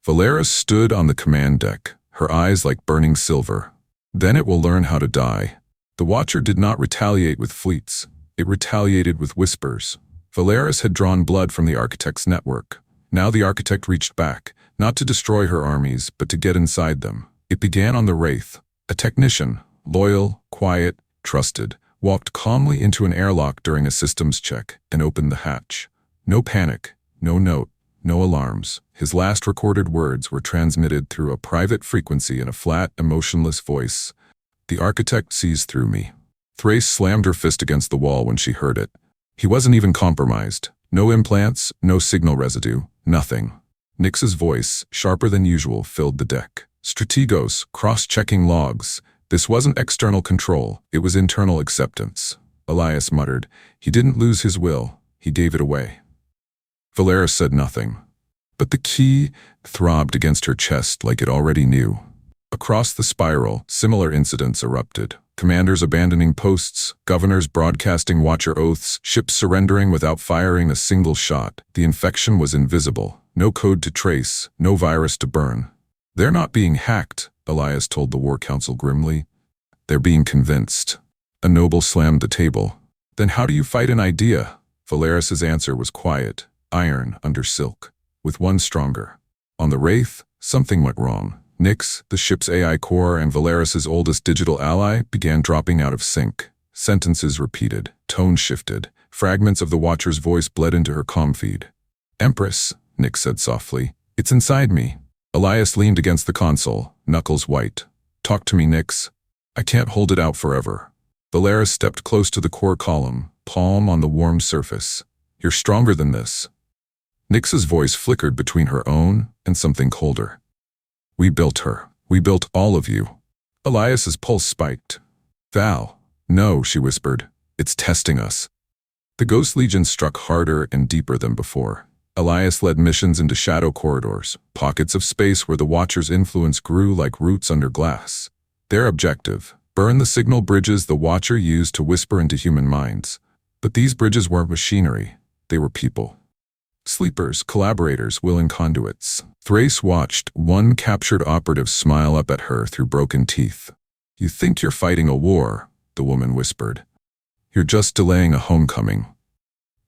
Valeris stood on the command deck, her eyes like burning silver. Then it will learn how to die. The Watcher did not retaliate with fleets. It retaliated with whispers. Valeris had drawn blood from the Architect's network. Now the Architect reached back, not to destroy her armies, but to get inside them. It began on the Wraith. A technician, loyal, quiet, trusted, walked calmly into an airlock during a systems check and opened the hatch. No panic, no note, no alarms. His last recorded words were transmitted through a private frequency in a flat, emotionless voice. The Architect sees through me. Thrace slammed her fist against the wall when she heard it. He wasn't even compromised. No implants, no signal residue, nothing. Nyx's voice, sharper than usual, filled the deck. Strategos, cross-checking logs. This wasn't external control, it was internal acceptance. Elias muttered. He didn't lose his will, he gave it away. Valeris said nothing. But the key throbbed against her chest like it already knew. Across the spiral, similar incidents erupted. Commanders abandoning posts, governors broadcasting Watcher oaths, ships surrendering without firing a single shot. The infection was invisible. No code to trace, no virus to burn. They're not being hacked, Elias told the War Council grimly. They're being convinced. A noble slammed the table. Then how do you fight an idea? Valeris's answer was quiet, iron under silk, with one stronger. On the Wraith, something went wrong. Nyx, the ship's AI core and Valeris's oldest digital ally, began dropping out of sync. Sentences repeated, tone shifted. Fragments of the Watcher's voice bled into her comm feed. Empress, Nyx said softly. It's inside me. Elias leaned against the console, knuckles white. Talk to me, Nyx. I can't hold it out forever. Valeris stepped close to the core column, palm on the warm surface. You're stronger than this. Nyx's voice flickered between her own and something colder. We built her. We built all of you. Elias's pulse spiked. Val. No, she whispered. It's testing us. The Ghost Legion struck harder and deeper than before. Elias led missions into shadow corridors, pockets of space where the Watcher's influence grew like roots under glass. Their objective, burn the signal bridges the Watcher used to whisper into human minds. But these bridges weren't machinery. They were people. Sleepers, collaborators, willing conduits. Thrace watched one captured operative smile up at her through broken teeth. You think you're fighting a war, the woman whispered. You're just delaying a homecoming.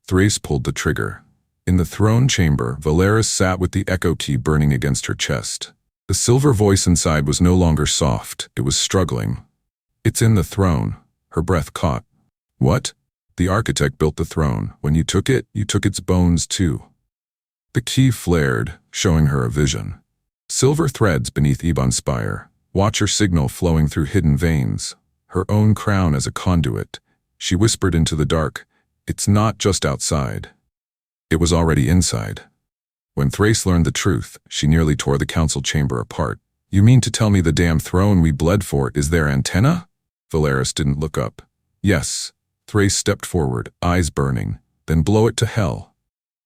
Thrace pulled the trigger. In the throne chamber, Valeris sat with the echo key burning against her chest. The silver voice inside was no longer soft, it was struggling. It's in the throne. Her breath caught. What? The Architect built the throne. When you took its bones too. The key flared, showing her a vision. Silver threads beneath Ebon Spire, Watcher signal flowing through hidden veins, her own crown as a conduit. She whispered into the dark, it's not just outside. It was already inside. When Thrace learned the truth, she nearly tore the council chamber apart. You mean to tell me the damn throne we bled for is their antenna? Valeris didn't look up. Yes. Thrace stepped forward, eyes burning. Then blow it to hell.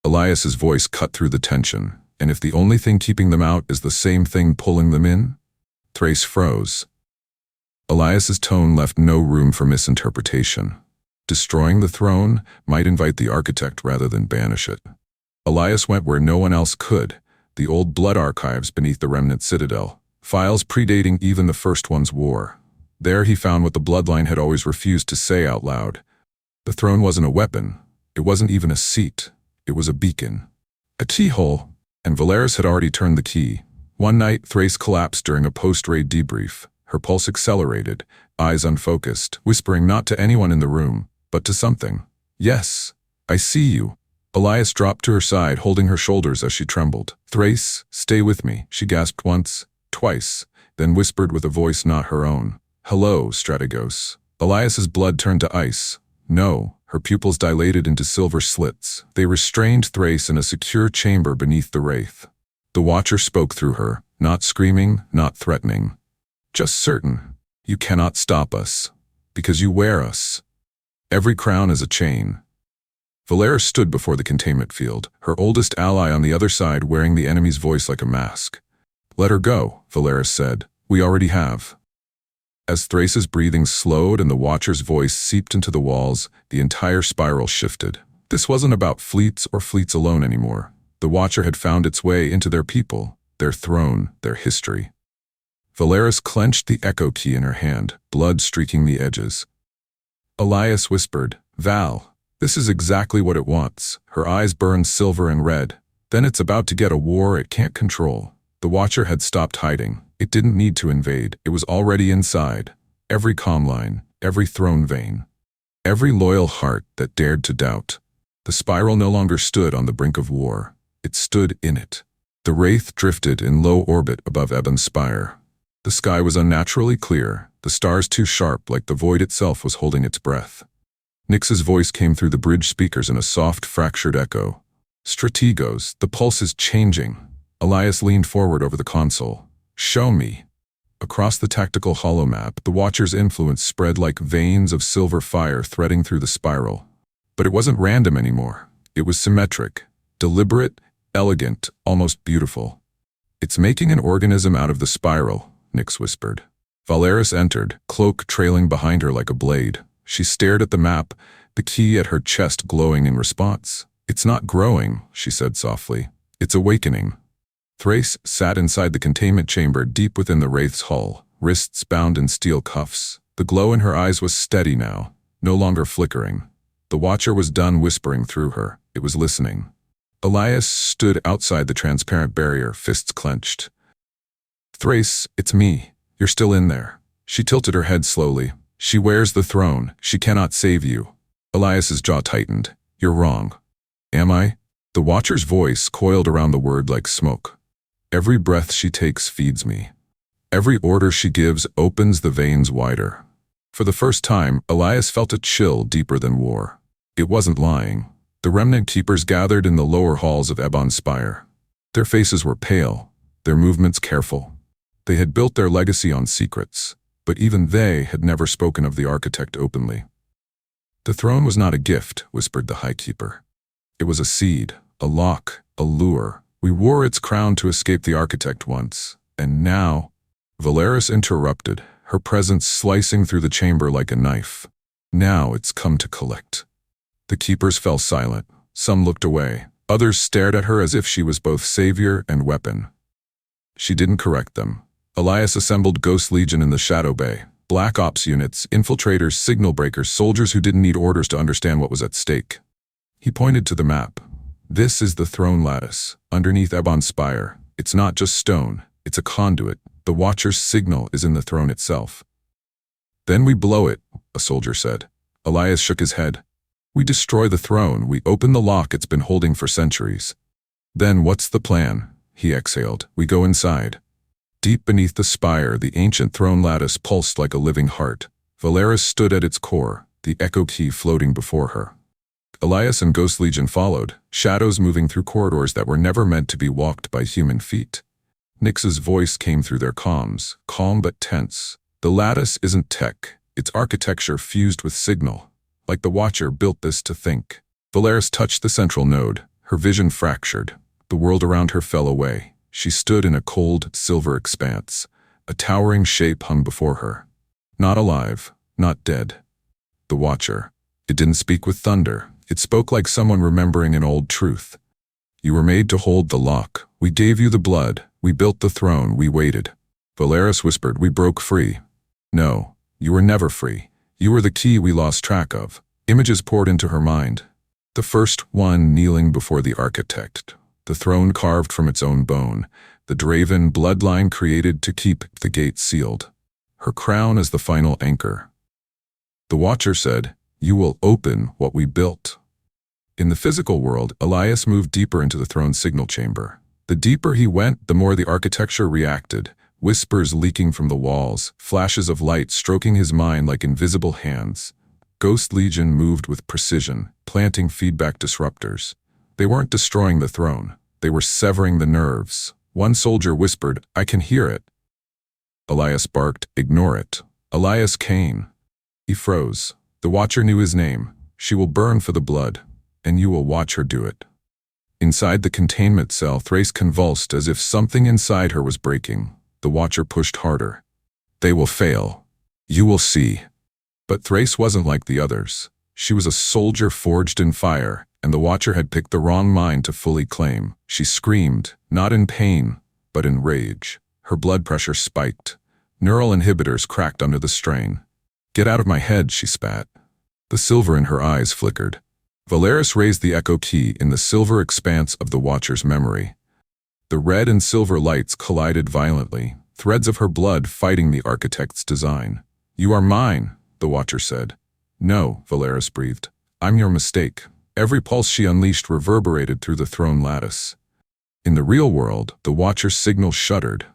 Elias's voice cut through the tension. And if the only thing keeping them out is the same thing pulling them in? Thrace froze. Elias's tone left no room for misinterpretation. Destroying the throne might invite the Architect rather than banish it. Elias went where no one else could, the old blood archives beneath the remnant citadel, files predating even the First One's war. There he found what the bloodline had always refused to say out loud. The throne wasn't a weapon. It wasn't even a seat. It was a beacon. A T-hole, and Valeris had already turned the key. One night, Thrace collapsed during a post-raid debrief. Her pulse accelerated, eyes unfocused, whispering not to anyone in the room, but to something. Yes, I see you. Elias dropped to her side, holding her shoulders as she trembled. Thrace, stay with me, she gasped once, twice, then whispered with a voice not her own. "Hello, Strategos." Elias's blood turned to ice. No, her pupils dilated into silver slits. They restrained Thrace in a secure chamber beneath the wraith. The Watcher spoke through her, not screaming, not threatening. Just certain. "You cannot stop us, because you wear us. Every crown is a chain." Valeris stood before the containment field, her oldest ally on the other side wearing the enemy's voice like a mask. "Let her go," Valeris said. "We already have." As Thrace's breathing slowed and the Watcher's voice seeped into the walls, the entire spiral shifted. This wasn't about fleets or fleets alone anymore. The Watcher had found its way into their people, their throne, their history. Valeris clenched the echo key in her hand, blood streaking the edges. Elias whispered, "Val, this is exactly what it wants." Her eyes burned silver and red. "Then it's about to get a war it can't control." The Watcher had stopped hiding. It didn't need to invade. It was already inside. Every comm line, every throne vein, every loyal heart that dared to doubt. The spiral no longer stood on the brink of war. It stood in it. The wraith drifted in low orbit above Ebon Spire. The sky was unnaturally clear, the stars too sharp like the void itself was holding its breath. Nyx's voice came through the bridge speakers in a soft, fractured echo. "Strategos, the pulse is changing." Elias leaned forward over the console. "Show me." Across the tactical holomap, the Watcher's influence spread like veins of silver fire threading through the spiral. But it wasn't random anymore. It was symmetric, deliberate, elegant, almost beautiful. "It's making an organism out of the spiral," Nyx whispered. Valeris entered, cloak trailing behind her like a blade. She stared at the map, the key at her chest glowing in response. "It's not growing," she said softly. "It's awakening." Thrace sat inside the containment chamber deep within the wraith's hull, wrists bound in steel cuffs. The glow in her eyes was steady now, no longer flickering. The Watcher was done whispering through her. It was listening. Elias stood outside the transparent barrier, fists clenched. "Thrace, it's me. You're still in there." She tilted her head slowly. "She wears the throne. She cannot save you." Elias's jaw tightened. "You're wrong." "Am I?" The Watcher's voice coiled around the word like smoke. "Every breath she takes feeds me. Every order she gives opens the veins wider." For the first time, Elias felt a chill deeper than war. It wasn't lying. The remnant keepers gathered in the lower halls of Ebon Spire. Their faces were pale, their movements careful. They had built their legacy on secrets, but even they had never spoken of the architect openly. "The throne was not a gift," whispered the High Keeper. "It was a seed, a lock, a lure. We wore its crown to escape the architect once, and now—" Valeris interrupted, her presence slicing through the chamber like a knife. "Now it's come to collect." The keepers fell silent. Some looked away. Others stared at her as if she was both savior and weapon. She didn't correct them. Elias assembled Ghost Legion in the Shadow Bay. Black Ops units, infiltrators, signal breakers, soldiers who didn't need orders to understand what was at stake. He pointed to the map. "This is the throne lattice, underneath Ebon Spire. It's not just stone, it's a conduit. The Watcher's signal is in the throne itself." "Then we blow it," a soldier said. Elias shook his head. "We destroy the throne, we open the lock it's been holding for centuries." "Then what's the plan?" he exhaled. "We go inside." Deep beneath the spire, the ancient throne lattice pulsed like a living heart. Valeris stood at its core, the echo key floating before her. Elias and Ghost Legion followed, shadows moving through corridors that were never meant to be walked by human feet. Nyx's voice came through their comms, calm but tense. "The lattice isn't tech, it's architecture fused with signal. Like the Watcher built this to think." Valeris touched the central node, her vision fractured. The world around her fell away. She stood in a cold, silver expanse. A towering shape hung before her. Not alive, not dead. The Watcher. It didn't speak with thunder. It spoke like someone remembering an old truth. "You were made to hold the lock. We gave you the blood. We built the throne. We waited." Valeris whispered, "We broke free." "No, you were never free. You were the key we lost track of." Images poured into her mind. The first one kneeling before the architect. The throne carved from its own bone. The D'Raven bloodline created to keep the gate sealed. Her crown as the final anchor. The Watcher said, "You will open what we built." In the physical world, Elias moved deeper into the throne's signal chamber. The deeper he went, the more the architecture reacted, whispers leaking from the walls, flashes of light stroking his mind like invisible hands. Ghost Legion moved with precision, planting feedback disruptors. They weren't destroying the throne. They were severing the nerves. One soldier whispered, "I can hear it." Elias barked, "Ignore it." Elias Kane. He froze. The Watcher knew his name. She will burn for the blood, and you will watch her do it. Inside the containment cell, Thrace convulsed as if something inside her was breaking. The Watcher pushed harder. "They will fail. You will see." But Thrace wasn't like the others. She was a soldier forged in fire, and the Watcher had picked the wrong mind to fully claim. She screamed, not in pain, but in rage. Her blood pressure spiked. Neural inhibitors cracked under the strain. "Get out of my head," she spat. The silver in her eyes flickered. Valeris raised the echo key in the silver expanse of the Watcher's memory. The red and silver lights collided violently, threads of her blood fighting the architect's design. "You are mine," the Watcher said. "No," Valeris breathed. "I'm your mistake." Every pulse she unleashed reverberated through the throne lattice. In the real world, the Watcher's signal shuddered.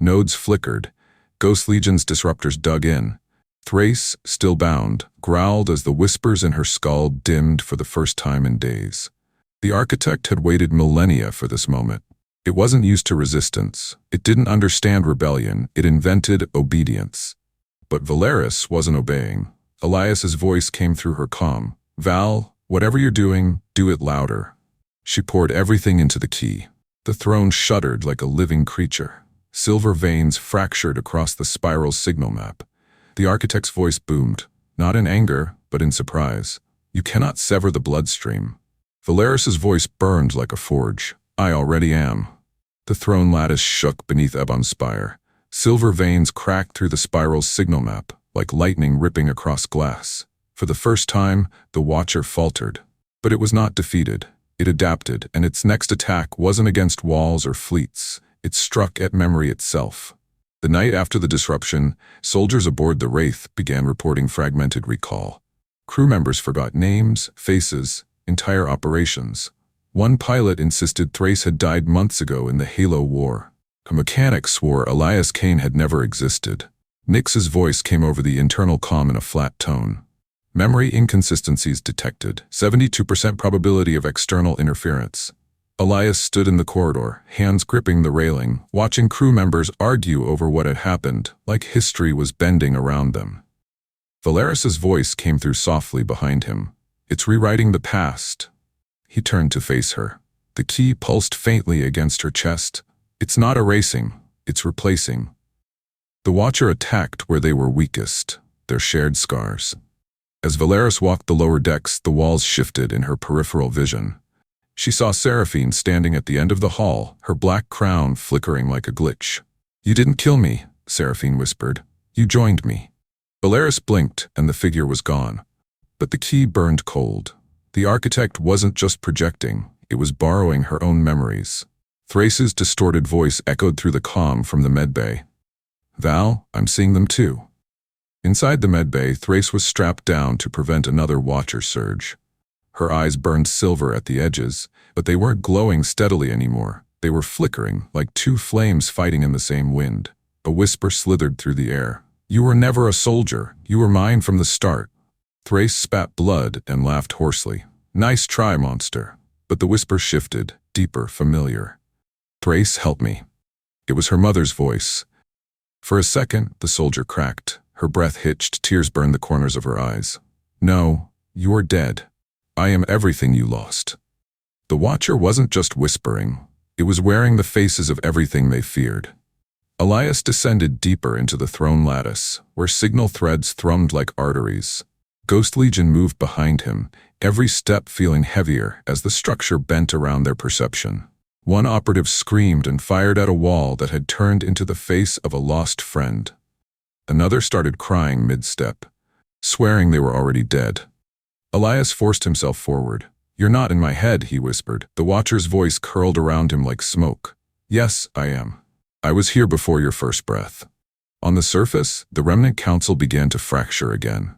Nodes flickered. Ghost Legion's disruptors dug in. Thrace, still bound, growled as the whispers in her skull dimmed for the first time in days. The architect had waited millennia for this moment. It wasn't used to resistance. It didn't understand rebellion. It invented obedience. But Valeris wasn't obeying. Elias's voice came through her calm. "Val, whatever you're doing, do it louder." She poured everything into the key. The throne shuddered like a living creature. Silver veins fractured across the spiral signal map. The architect's voice boomed, not in anger, but in surprise. "You cannot sever the bloodstream." Valeris's voice burned like a forge. "I already am." The throne lattice shook beneath Ebon Spire. Silver veins cracked through the spiral's signal map, like lightning ripping across glass. For the first time, the Watcher faltered. But it was not defeated. It adapted, and its next attack wasn't against walls or fleets. It struck at memory itself. The night after the disruption, soldiers aboard the Wraith began reporting fragmented recall. Crew members forgot names, faces, entire operations. One pilot insisted Thrace had died months ago in the Halo War. A mechanic swore Elias Kane had never existed. Nyx's voice came over the internal comm in a flat tone. "Memory inconsistencies detected. 72% probability of external interference." Elias stood in the corridor, hands gripping the railing, watching crew members argue over what had happened, like history was bending around them. Valeris's voice came through softly behind him. "It's rewriting the past." He turned to face her. The key pulsed faintly against her chest. "It's not erasing, it's replacing." The Watcher attacked where they were weakest, their shared scars. As Valeris walked the lower decks, the walls shifted in her peripheral vision. She saw Seraphine standing at the end of the hall, her black crown flickering like a glitch. "You didn't kill me," Seraphine whispered. "You joined me." Valeris blinked, and the figure was gone. But the key burned cold. The architect wasn't just projecting, it was borrowing her own memories. Thrace's distorted voice echoed through the comm from the medbay. "Val, I'm seeing them too." Inside the medbay, Thrace was strapped down to prevent another Watcher surge. Her eyes burned silver at the edges, but they weren't glowing steadily anymore. They were flickering, like two flames fighting in the same wind. A whisper slithered through the air. "You were never a soldier. You were mine from the start." Thrace spat blood and laughed hoarsely. "Nice try, monster." But the whisper shifted, deeper, familiar. "Thrace, help me." It was her mother's voice. For a second, the soldier cracked. Her breath hitched, tears burned the corners of her eyes. "No, you're dead. I am everything you lost." The Watcher wasn't just whispering. It was wearing the faces of everything they feared. Elias descended deeper into the throne lattice, where signal threads thrummed like arteries. Ghost Legion moved behind him, every step feeling heavier as the structure bent around their perception. One operative screamed and fired at a wall that had turned into the face of a lost friend. Another started crying mid-step, swearing they were already dead. Elias forced himself forward. "You're not in my head," he whispered. The Watcher's voice curled around him like smoke. "Yes, I am. I was here before your first breath." On the surface, the Remnant Council began to fracture again.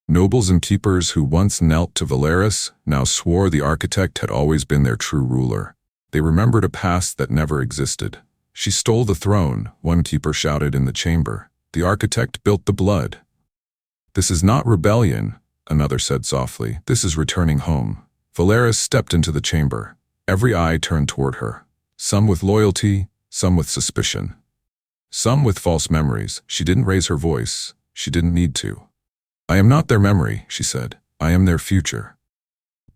Nobles and keepers who once knelt to Valeris now swore the architect had always been their true ruler. They remembered a past that never existed. She stole the throne, one keeper shouted in the chamber. The architect built the blood. This is not rebellion, another said softly. This is returning home. Valeris stepped into the chamber. Every eye turned toward her. Some with loyalty, some with suspicion. Some with false memories. She didn't raise her voice. She didn't need to. I am not their memory, she said. I am their future.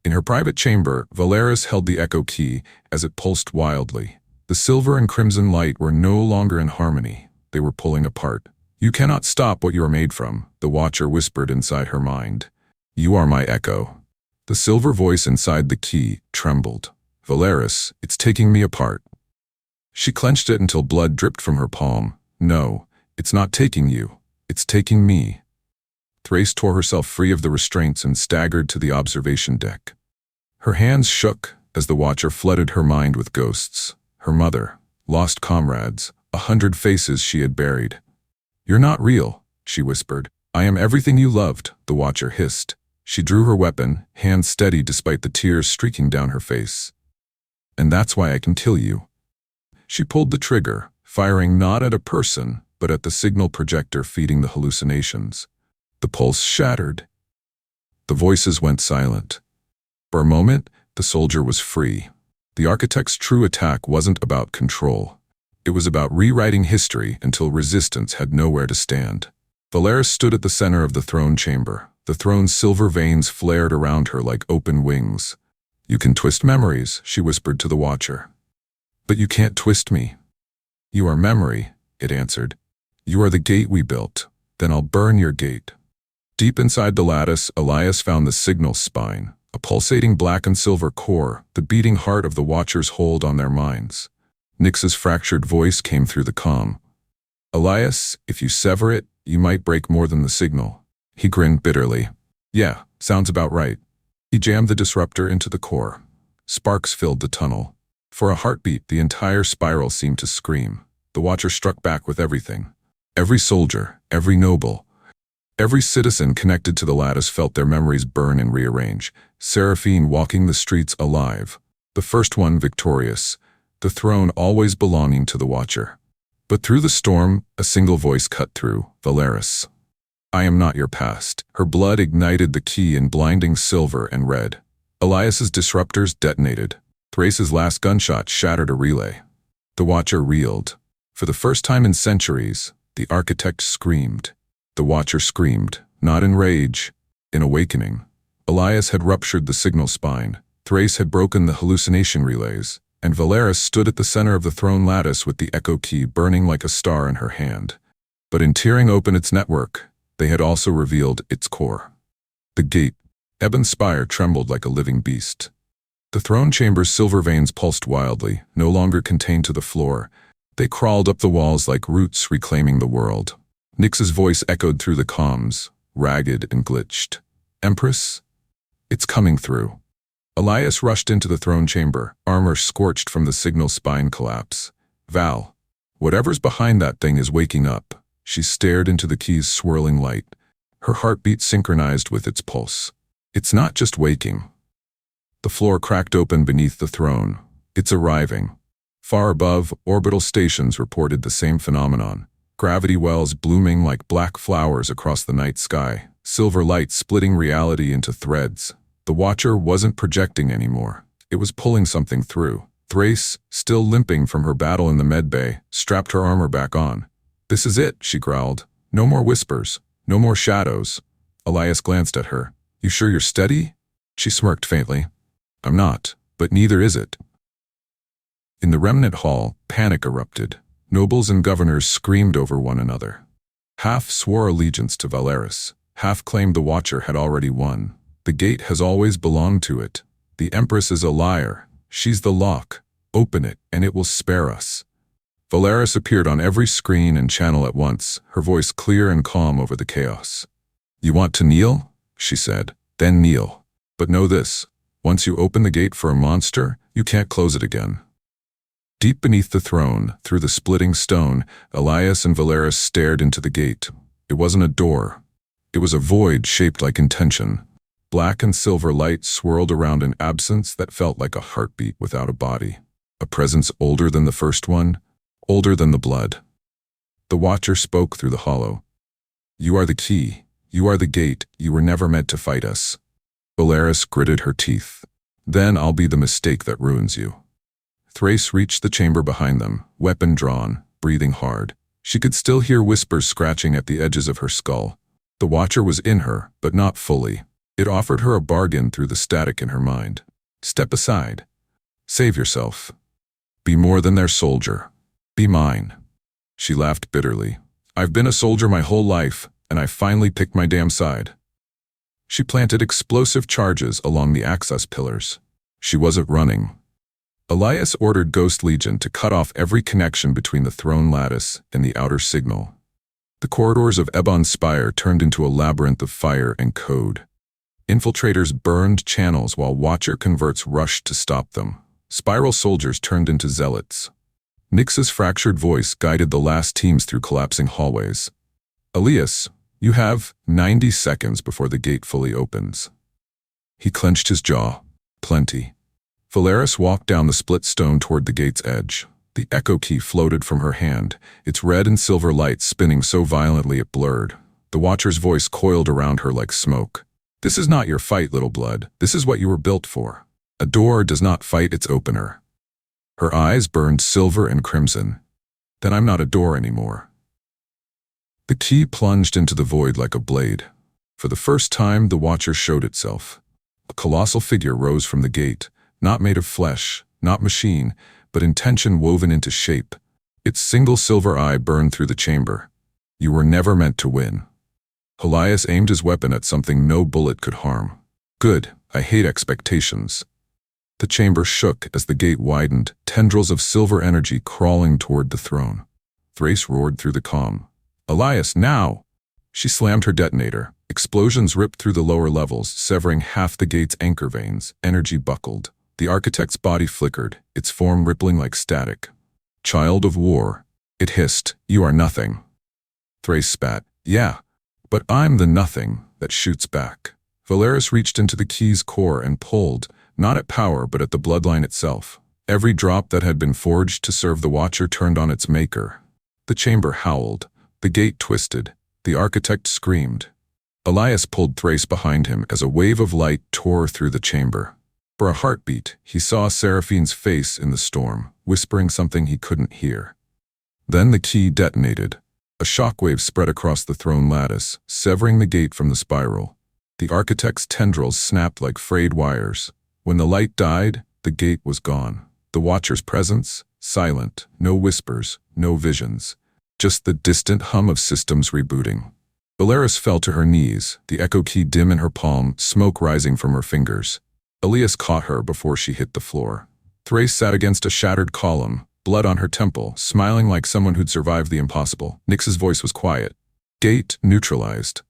In her private chamber, Valeris held the echo key as it pulsed wildly. The silver and crimson light were no longer in harmony. They were pulling apart. You cannot stop what you are made from, the Watcher whispered inside her mind. You are my echo. The silver voice inside the key trembled. Valeris, it's taking me apart. She clenched it until blood dripped from her palm. No, it's not taking you. It's taking me. Thrace tore herself free of the restraints and staggered to the observation deck. Her hands shook as the Watcher flooded her mind with ghosts. Her mother, lost comrades, 100 faces she had buried. You're not real, she whispered. I am everything you loved, the Watcher hissed. She drew her weapon, hand steady despite the tears streaking down her face. And that's why I can kill you. She pulled the trigger, firing not at a person, but at the signal projector feeding the hallucinations. The pulse shattered. The voices went silent. For a moment, the soldier was free. The architect's true attack wasn't about control. It was about rewriting history until resistance had nowhere to stand. Valeris stood at the center of the throne chamber. The throne's silver veins flared around her like open wings. You can twist memories, she whispered to the Watcher. But you can't twist me. You are memory, it answered. You are the gate we built. Then I'll burn your gate. Deep inside the lattice, Elias found the signal spine, a pulsating black and silver core, the beating heart of the Watcher's hold on their minds. Nyx's fractured voice came through the comm. Elias, if you sever it, you might break more than the signal. He grinned bitterly. Yeah, sounds about right. He jammed the disruptor into the core. Sparks filled the tunnel. For a heartbeat, the entire spiral seemed to scream. The Watcher struck back with everything. Every soldier, every noble, every citizen connected to the lattice felt their memories burn and rearrange. Seraphine walking the streets alive. The first one victorious. The throne always belonging to the Watcher. But through the storm, a single voice cut through. Valeris. I am not your past. Her blood ignited the key in blinding silver and red. Elias's disruptors detonated. Thrace's last gunshot shattered a relay. The Watcher reeled. For the first time in centuries, the architect screamed. The Watcher screamed, not in rage, in awakening. Elias had ruptured the signal spine. Thrace had broken the hallucination relays. And Valeris stood at the center of the throne lattice with the echo key burning like a star in her hand. But in tearing open its network, they had also revealed its core. The gate, Ebon Spire, trembled like a living beast. The throne chamber's silver veins pulsed wildly, no longer contained to the floor. They crawled up the walls like roots reclaiming the world. Nyx's voice echoed through the comms, ragged and glitched. Empress? It's coming through. Elias rushed into the throne chamber, armor scorched from the signal spine collapse. Val, whatever's behind that thing is waking up. She stared into the key's swirling light. Her heartbeat synchronized with its pulse. It's not just waking. The floor cracked open beneath the throne. It's arriving. Far above, orbital stations reported the same phenomenon. Gravity wells blooming like black flowers across the night sky. Silver light splitting reality into threads. The Watcher wasn't projecting anymore. It was pulling something through. Thrace, still limping from her battle in the medbay, strapped her armor back on. This is it, she growled. No more whispers. No more shadows. Elias glanced at her. You sure you're steady? She smirked faintly. I'm not, but neither is it. In the remnant hall, panic erupted. Nobles and governors screamed over one another. Half swore allegiance to Valeris. Half claimed the Watcher had already won. The gate has always belonged to it. The Empress is a liar. She's the lock. Open it, and it will spare us. Valeris appeared on every screen and channel at once, her voice clear and calm over the chaos. You want to kneel? She said. Then kneel. But know this. Once you open the gate for a monster, you can't close it again. Deep beneath the throne, through the splitting stone, Elias and Valeris stared into the gate. It wasn't a door. It was a void shaped like intention. Black and silver light swirled around an absence that felt like a heartbeat without a body. A presence older than the first one, older than the blood. The Watcher spoke through the hollow. You are the key. You are the gate. You were never meant to fight us. Valeris gritted her teeth. Then I'll be the mistake that ruins you. Thrace reached the chamber behind them, weapon drawn, breathing hard. She could still hear whispers scratching at the edges of her skull. The Watcher was in her, but not fully. It offered her a bargain through the static in her mind. Step aside. Save yourself. Be more than their soldier. Be mine. She laughed bitterly. I've been a soldier my whole life, and I finally picked my damn side. She planted explosive charges along the access pillars. She wasn't running. Elias ordered Ghost Legion to cut off every connection between the throne lattice and the outer signal. The corridors of Ebon Spire turned into a labyrinth of fire and code. Infiltrators burned channels while Watcher converts rushed to stop them. Spiral soldiers turned into zealots. Nyx's fractured voice guided the last teams through collapsing hallways. Elias, you have 90 seconds before the gate fully opens. He clenched his jaw. Plenty. Valeris walked down the split stone toward the gate's edge. The echo key floated from her hand, its red and silver light spinning so violently it blurred. The Watcher's voice coiled around her like smoke. This is not your fight, little blood. This is what you were built for. A door does not fight its opener. Her eyes burned silver and crimson. Then I'm not a door anymore. The key plunged into the void like a blade. For the first time, the Watcher showed itself. A colossal figure rose from the gate, not made of flesh, not machine, but intention woven into shape. Its single silver eye burned through the chamber. You were never meant to win. Elias aimed his weapon at something no bullet could harm. Good, I hate expectations. The chamber shook as the gate widened, tendrils of silver energy crawling toward the throne. Thrace roared through the calm. Elias, now! She slammed her detonator. Explosions ripped through the lower levels, severing half the gate's anchor veins. Energy buckled. The architect's body flickered, its form rippling like static. Child of war. It hissed, you are nothing. Thrace spat. Yeah, but I'm the nothing that shoots back. Valeris reached into the key's core and pulled, not at power but at the bloodline itself. Every drop that had been forged to serve the Watcher turned on its maker. The chamber howled. The gate twisted. The architect screamed. Elias pulled Thrace behind him as a wave of light tore through the chamber. For a heartbeat, he saw Seraphine's face in the storm, whispering something he couldn't hear. Then the key detonated. A shockwave spread across the throne lattice, severing the gate from the spiral. The architect's tendrils snapped like frayed wires. When the light died, the gate was gone. The Watcher's presence, silent, no whispers, no visions. Just the distant hum of systems rebooting. Valeris fell to her knees, the echo key dim in her palm, smoke rising from her fingers. Elias caught her before she hit the floor. Thrace sat against a shattered column, blood on her temple, smiling like someone who'd survived the impossible. Nyx's voice was quiet. Gate neutralized.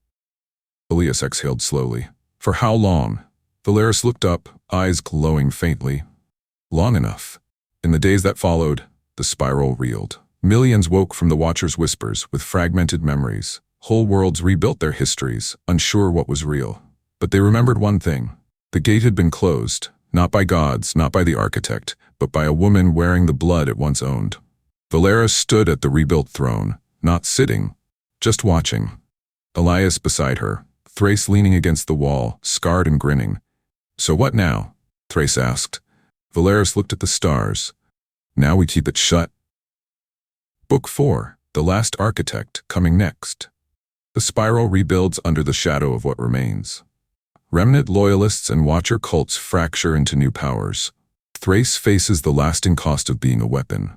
Elias exhaled slowly. For how long? Valeris looked up, eyes glowing faintly. Long enough. In the days that followed, the spiral reeled. Millions woke from the Watcher's whispers with fragmented memories. Whole worlds rebuilt their histories, unsure what was real. But they remembered one thing. The gate had been closed, not by gods, not by the architect, but by a woman wearing the blood it once owned. Valeris stood at the rebuilt throne, not sitting, just watching. Elias beside her, Thrace leaning against the wall, scarred and grinning. So what now? Thrace asked. Valeris looked at the stars. Now we keep it shut. Book 4, The Last Architect, coming next. The spiral rebuilds under the shadow of what remains. Remnant loyalists and Watcher cults fracture into new powers. Thrace faces the lasting cost of being a weapon.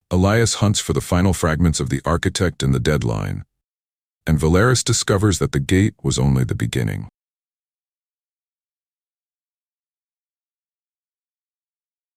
Elias hunts for the final fragments of the architect and the deadline. And Valeris discovers that the gate was only the beginning.